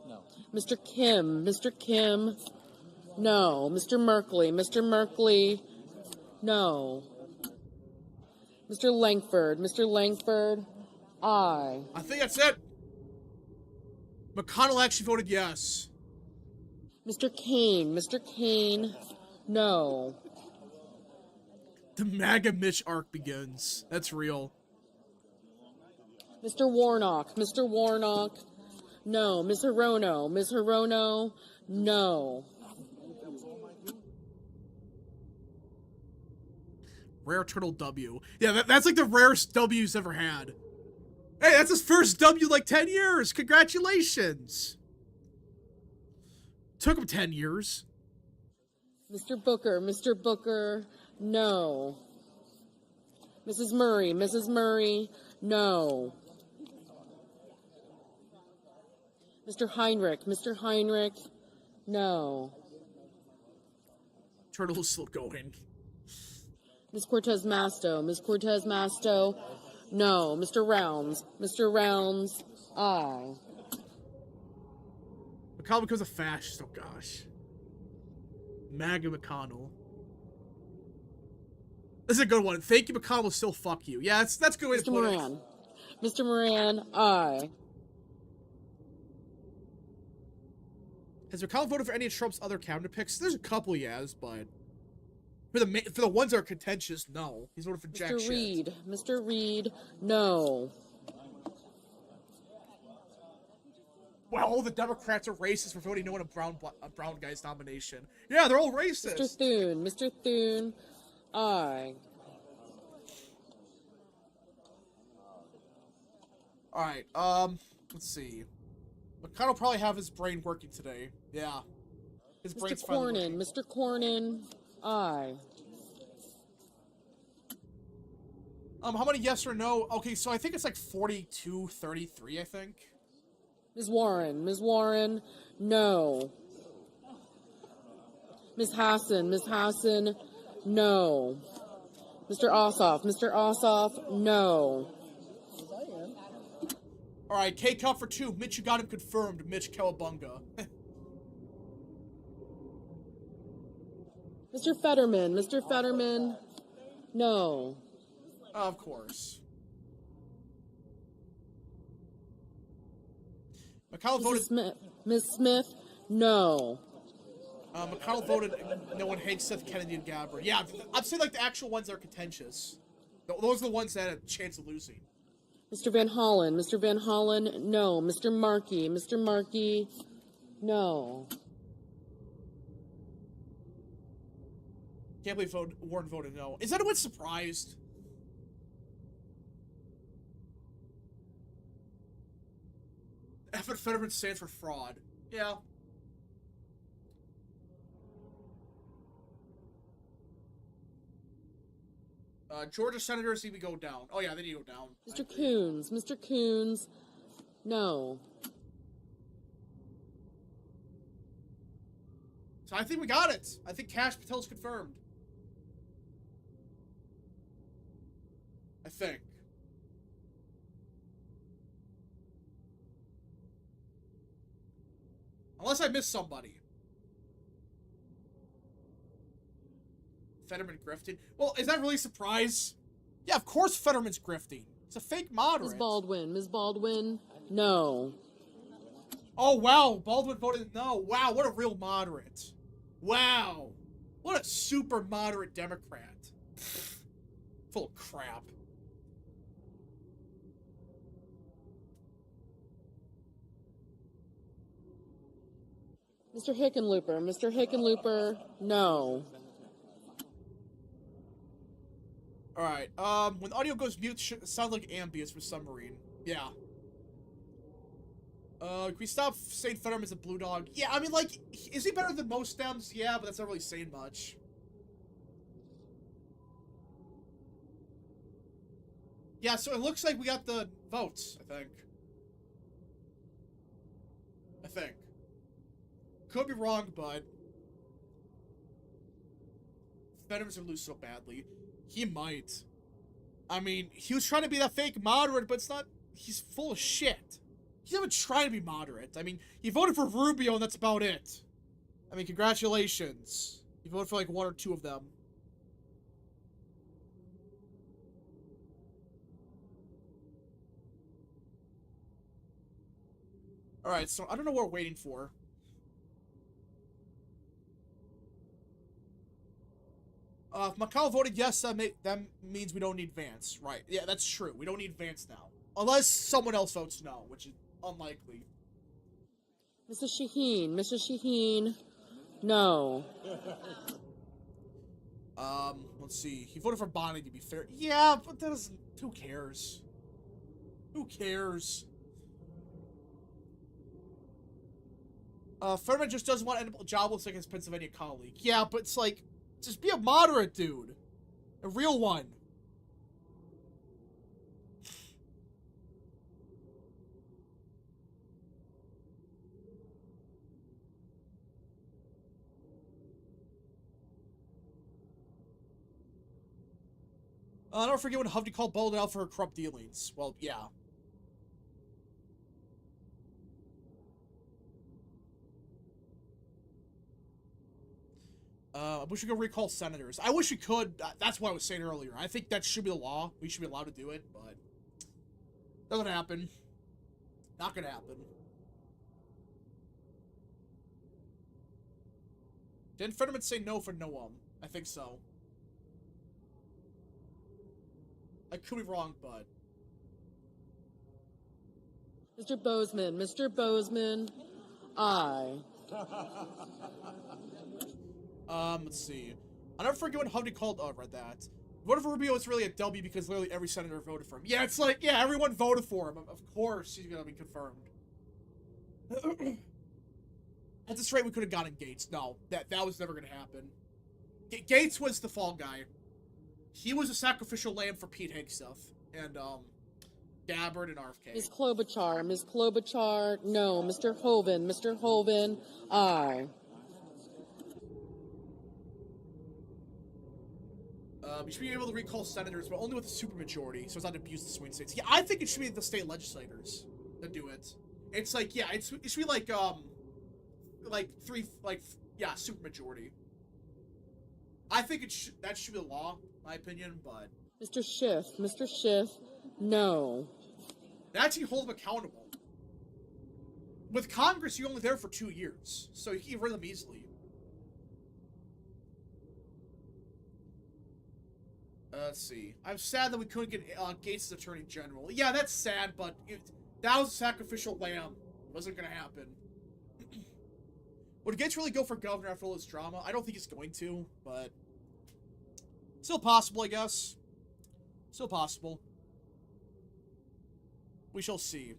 No. Mr. Kim, no. Mr. Merkley, no. Mr. Langford, aye. I think that's it. McConnell actually voted yes. Mr. Kane, no. The MAGA Mitch arc begins. That's real. Mr. Warnock, no. Ms. Hirono, no. Rare Turtle W. Yeah, that's like the rarest W he's ever had. Hey, that's his first W in like 10 years. Congratulations. Took him 10 years. Mr. Booker, no. Mrs. Murray, no. Mr. Heinrich, no. Turtle is still going. Ms. Cortez Masto, no. Mr. Rounds, aye. McConnell becomes a fascist. Oh gosh. MAGA McConnell. This is a good one. Thank you, McConnell will still fuck you. Yeah, that's a good way to put it. Mr. Moran, aye. Has McConnell voted for any of Trump's other cabinet picks? There's a couple he has, but for the ones that are contentious, no. He's voted for jack shit. Mr. Reed, no. Well, all the Democrats are racist for voting no on a brown guy's nomination. Yeah, they're all racist. Mr. Thune, aye. Alright, let's see. McConnell probably have his brain working today. Yeah. His brain's finally working. Mr. Cornyn, aye. How many yes or no? Okay, so I think it's like 42-33, I think. Ms. Warren, no. Ms. Hassan, no. Mr. Ossoff, no. Alright, K-Cup for 2. Mitch, you got him confirmed. Mitch Cowabunga. Mr. Fetterman, no. Of course. McConnell voted... Ms. Smith, no. McConnell voted no on Hank, Seth, Kennedy, and Gabbard. Yeah, I'm saying like the actual ones that are contentious. Those are the ones that had a chance of losing. Mr. Van Hollen, no. Mr. Markey, no. Can't believe Warren voted no. Is anyone surprised? F and Fetterman stands for fraud. Yeah. Georgia senators need to go down. Oh yeah, they need to go down. Mr. Coons, no. So I think we got it. I think Kash Patel's confirmed. I think. Unless I missed somebody. Fetterman grifted. Well, is that really a surprise? Yeah, of course Fetterman's grifting. It's a fake moderate. Ms. Baldwin, no. Oh, wow. Baldwin voted no. Wow, what a real moderate. Wow. What a super moderate Democrat. Pfft. Full of crap. Mr. Hickenlooper, no. Alright, when the audio goes mute, it sounds like ambience for submarine. Yeah. Can we stop saying Fetterman's a blue dog? Yeah, I mean, like, is he better than most Dems? Yeah, but that's not really saying much. Yeah, so it looks like we got the votes, I think. Could be wrong, but Fetterman's gonna lose so badly. He might. I mean, he was trying to be that fake moderate, but it's not. He's full of shit. He's not even trying to be moderate. I mean, he voted for Rubio, and that's about it. I mean, congratulations. He voted for like one or two of them. Alright, so I don't know what we're waiting for. If McConnell voted yes, that means we don't need Vance. Right. Yeah, that's true. We don't need Vance now. Unless someone else votes no, which is unlikely. Mrs. Shaheen, no. Let's see. He voted for Bonnie, to be fair. Yeah, but that doesn't... Who cares? Who cares? Fetterman just doesn't want to end up jobless like his Pennsylvania colleague. Yeah, but it's like... Just be a moderate dude. A real one. Don't forget when Hovde called Bolden out for her corrupt dealings. Well, yeah. I wish we could recall senators. I wish we could. That's what I was saying earlier. I think that should be the law. We should be allowed to do it, but... Doesn't happen. Not gonna happen. Didn't Fetterman say no for Noam? I think so. I could be wrong, but... Mr. Bozeman, aye. Let's see. I'll never forget when Hovde called... Oh, I read that. Voted for Rubio is really a W because literally every senator voted for him. Yeah, it's like, yeah, everyone voted for him. Of course he's gonna be confirmed. At this rate, we could have gotten Gates. No, that was never gonna happen. Gates was the fall guy. He was a sacrificial lamb for Pete Hegseth. And, Gabbard and RFK. Ms. Klobuchar, no. Mr. Hoven, aye. You should be able to recall senators, but only with a supermajority, so it's not abuse the swing states. Yeah, I think it should be the state legislators that do it. It's like, yeah, it should be like supermajority. I think that should be the law, in my opinion, but... Mr. Schiff, no. They actually hold them accountable. With Congress, you're only there for 2 years, so you can get rid of them easily. Let's see. I'm sad that we couldn't get Gates as Attorney General. Yeah, that's sad, but that was a sacrificial lamb. It wasn't going to happen. Would Gates really go for governor after all this drama? I don't think he's going to, but... Still possible, I guess. Still possible. We shall see.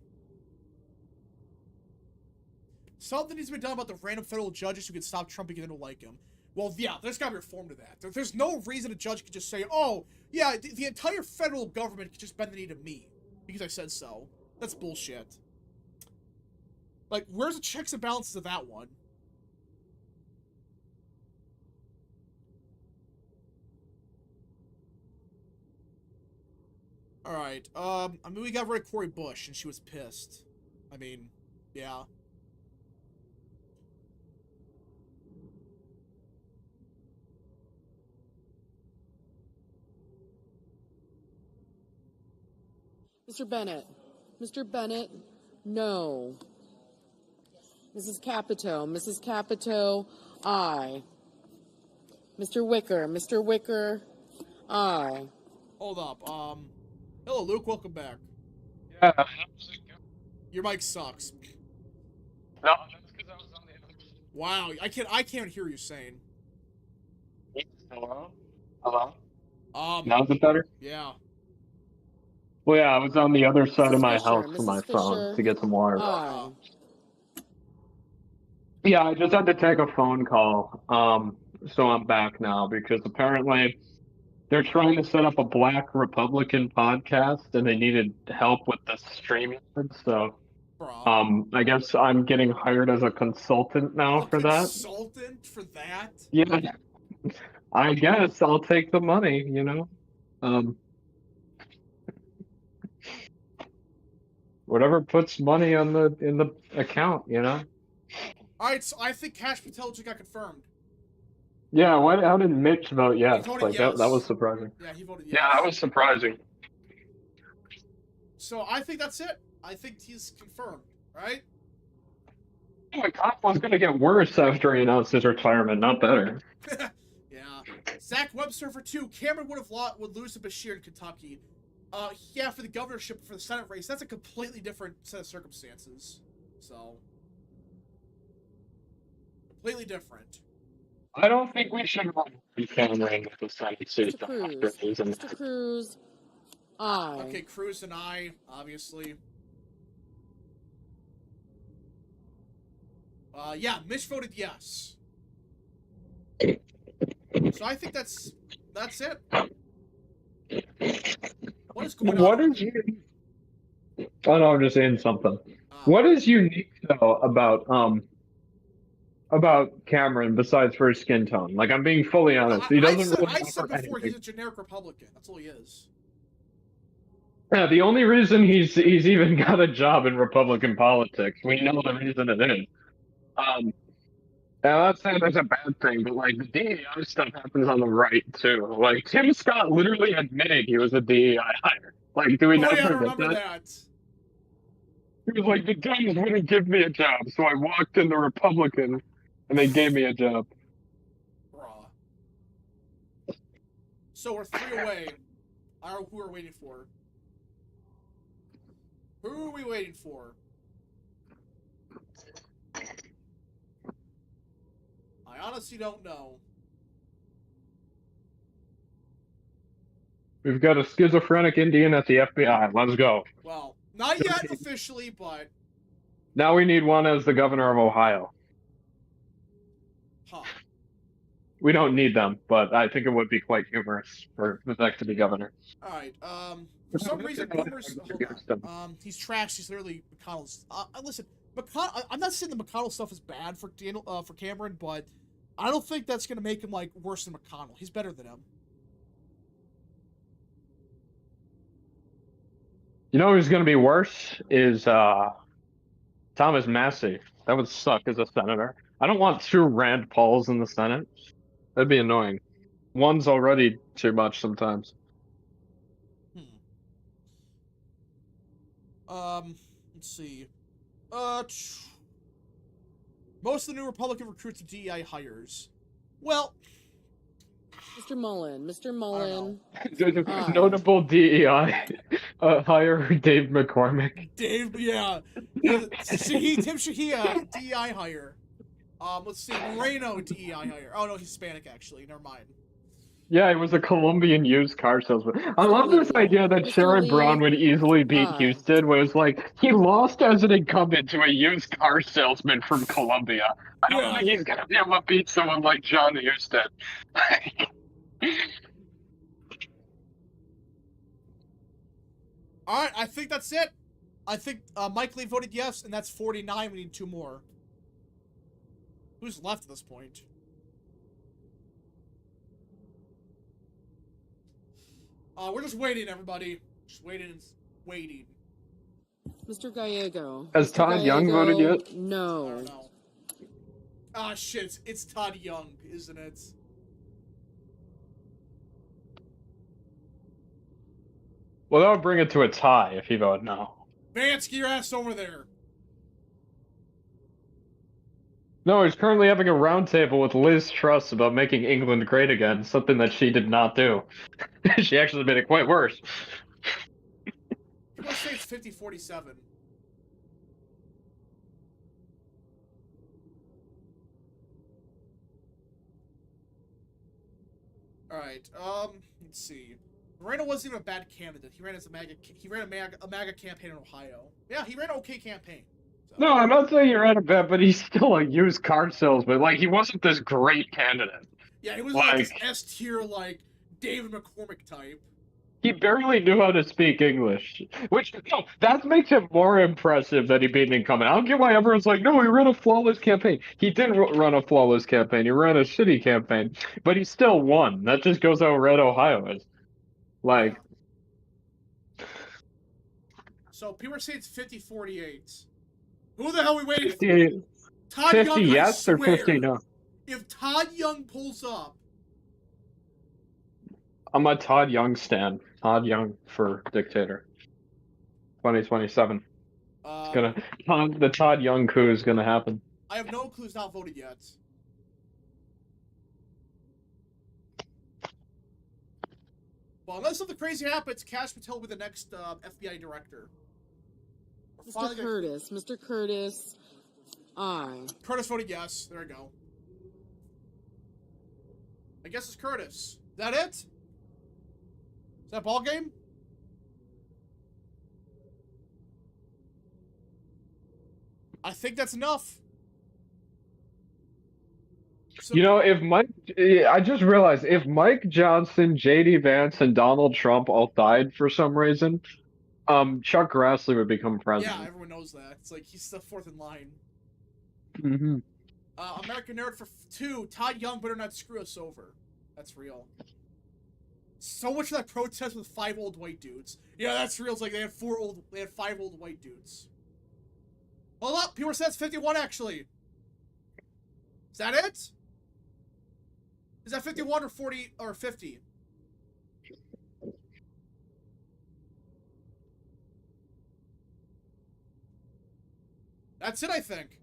Something needs to be done about the random federal judges who can stop Trump because they don't like him. Well, yeah, there's gotta be reform to that. There's no reason a judge could just say, oh, yeah, the entire federal government could just bend the knee to me because I said so. That's bullshit. Like, where's the checks and balances of that one? Alright, I mean, we got rid of Cori Bush, and she was pissed. I mean, yeah. Mr. Bennett. Mr. Bennett, no. Mrs. Capito. Mrs. Capito, aye. Mr. Wicker, aye. Hold up. Hello, Luke. Welcome back. Yeah. Your mic sucks. No, that's because I was on the other. Wow, I can't hear you saying. Hello? Hello? Um, Now is it better? yeah. Well, yeah, I was on the other side of Mrs. my Fisher, house for my Mrs. phone Fisher, to get some water. aye. Yeah, I just had to take a phone call. So I'm back now because apparently they're trying to set up a Black Republican podcast and they needed help with the streaming. So, Bruh. I guess I'm getting hired as a consultant now A for that. consultant for that? Yeah, I guess I'll take the money, you know. Whatever puts money on in the account, you know. Alright, so I think Cash Patel just got confirmed. Yeah, how did Mitch vote yes? He voted Like that was yes. surprising. Yeah, he voted yes. Yeah, that was surprising. So I think that's it. I think he's confirmed, right? McConnell was going to get worse after he announced his retirement, not better. Yeah. Zach Webster for 2. Cameron would lose to Bashir in Kentucky. Yeah, for the governorship, for the Senate race, that's a completely different set of circumstances. So, completely different. I don't think we should run Cameron with the Senate seat. Mr. Cruz, aye. Okay, Cruz and I, obviously. Yeah, Mitch voted yes. So I think that's it. What is going on? What is unique? Oh no, I'm just saying something. What is unique though about Cameron besides for his skin tone? Like I'm being fully honest. He doesn't really I said offer before anything. he's a generic Republican. That's all he is. Yeah, the only reason he's even got a job in Republican politics, we know the reason it is. Now, I'm not saying that's a bad thing, but like the DEI stuff happens on the right too. Like Tim Scott literally admitted he was a DEI hire. Like, do we never Yeah, I forget remember that? that. He was like, the Dems wouldn't give me a job, so I walked in the Republican, and they gave me a job. Bruh. So we're 3 away. Who are we waiting for? Who are we waiting for? I honestly don't know. We've got a schizophrenic Indian at the FBI. Let's go. Well, not yet officially, but... Now we need one as the governor of Ohio. Huh. We don't need them, but I think it would be quite humorous for Vivek to be governor. Alright, for some reason, Boomer's... Hold on. He's trash. He's literally McConnell's... listen, McConnell... I'm not saying the McConnell stuff is bad for Cameron, but I don't think that's going to make him, like, worse than McConnell. He's better than him. You know who's going to be worse is Thomas Massey. That would suck as a senator. I don't want 2 Rand Pauls in the Senate. That'd be annoying. One's already too much sometimes. Let's see. Most of the new Republican recruits are DEI hires. Well... Mr. Mullen. Notable DEI hire Dave McCormick. Dave, yeah. Tim Shahia, DEI hire. Let's see. Moreno, DEI hire. Oh, no, he's Hispanic, actually. Never mind. Yeah, he was a Colombian used car salesman. I love this idea that Sherrod Brown would easily beat Houston, where it's like, he lost as an incumbent to a used car salesman from Colombia. I don't think he's going to be able to beat someone like John Houston. Alright, I think that's it. I think Mike Lee voted yes, and that's 49. We need 2 more. Who's left at this point? We're just waiting, everybody. Just waiting and waiting. Mr. Gallego. Has Todd Young voted yet? No. I don't know. Ah, shit. It's Todd Young, isn't it? Well, that would bring it to a tie if he voted no. Vance, get your ass over there. No, he's currently having a roundtable with Liz Truss about making England great again, something that she did not do. She actually made it quite worse. People say it's 50-47. Alright, let's see. Moreno wasn't even a bad candidate. He ran a MAGA campaign in Ohio. Yeah, he ran an okay campaign. So. No, I'm not saying you're out of bed, but he's still a used car salesman. Like, he wasn't this great candidate. Yeah, he was like this S-tier, like, David McCormick type. He barely knew how to speak English, which, no, that makes him more impressive that he beat an incumbent. I don't get why everyone's like, no, he ran a flawless campaign. He didn't run a flawless campaign. He ran a shitty campaign, but he still won. That just goes how red Ohio is. Like, so people are saying it's 50-48. Who the hell are we waiting 50, for? Todd 50 Young, yes or 50 no? If Todd Young pulls up, I'm a Todd Young stan. Todd Young for dictator. 2027. The Todd Young coup is gonna happen. I have no clue who's not voted yet. Well, unless something crazy happens, Kash Patel will be the next FBI director. Mr. Curtis. Mr. Curtis. Aye. Curtis voted yes. There we go. I guess it's Curtis. Is that it? Is that ball game? I think that's enough. So, you know, I just realized if Mike Johnson, JD Vance, and Donald Trump all died for some reason, Chuck Grassley would become president. Yeah, everyone knows that. It's like he's still fourth in line. Mm-hmm. American Nerd for 2. Todd Young better not screw us over. That's real. So much for that protest with 5 old white dudes. Yeah, that's real. It's like they had 5 old white dudes. Hold up, people said it's 51 actually. Is that it? Is that 51 or 40 or 50? That's it, I think.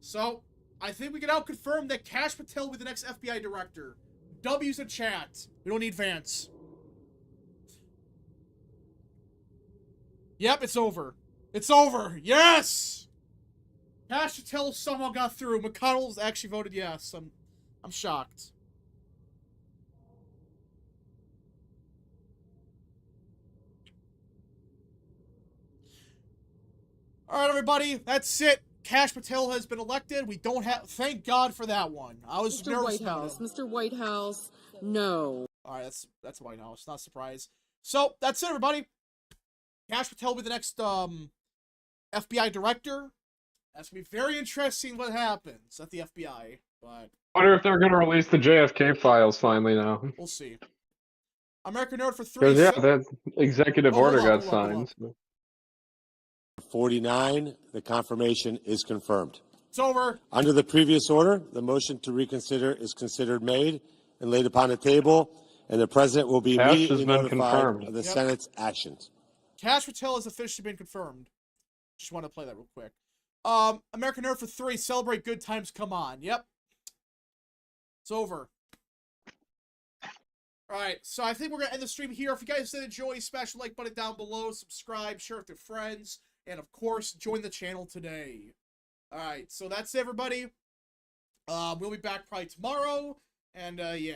So, I think we can now confirm that Kash Patel will be the next FBI director. W's in chat. We don't need Vance. Yep, it's over. It's over. Yes! Kash Patel somehow got through. McConnell's actually voted yes. I'm shocked. All right, everybody. That's it. Kash Patel has been elected. We don't have... Thank God for that one. I was nervous about it. Mr. Whitehouse, no. All right, that's White House. Not a surprise. So, that's it, everybody. Kash Patel will be the next FBI director. That's going to be very interesting what happens at the FBI. But I wonder if they're going to release the JFK files finally now. We'll see. American Nerd for 3. Yeah, that executive order got signed. 49, the confirmation is confirmed. It's over. Under the previous order, the motion to reconsider is considered made and laid upon the table, and the president will be immediately notified of the Senate's actions. Kash Patel has officially been confirmed. Just want to play that real quick. American Nerd for 3, celebrate good times, come on. Yep. It's over. Alright, so I think we're going to end the stream here. If you guys did enjoy, smash the like button down below, subscribe, share with your friends, and of course, join the channel today. Alright, so that's it, everybody. We'll be back probably tomorrow, and yeah.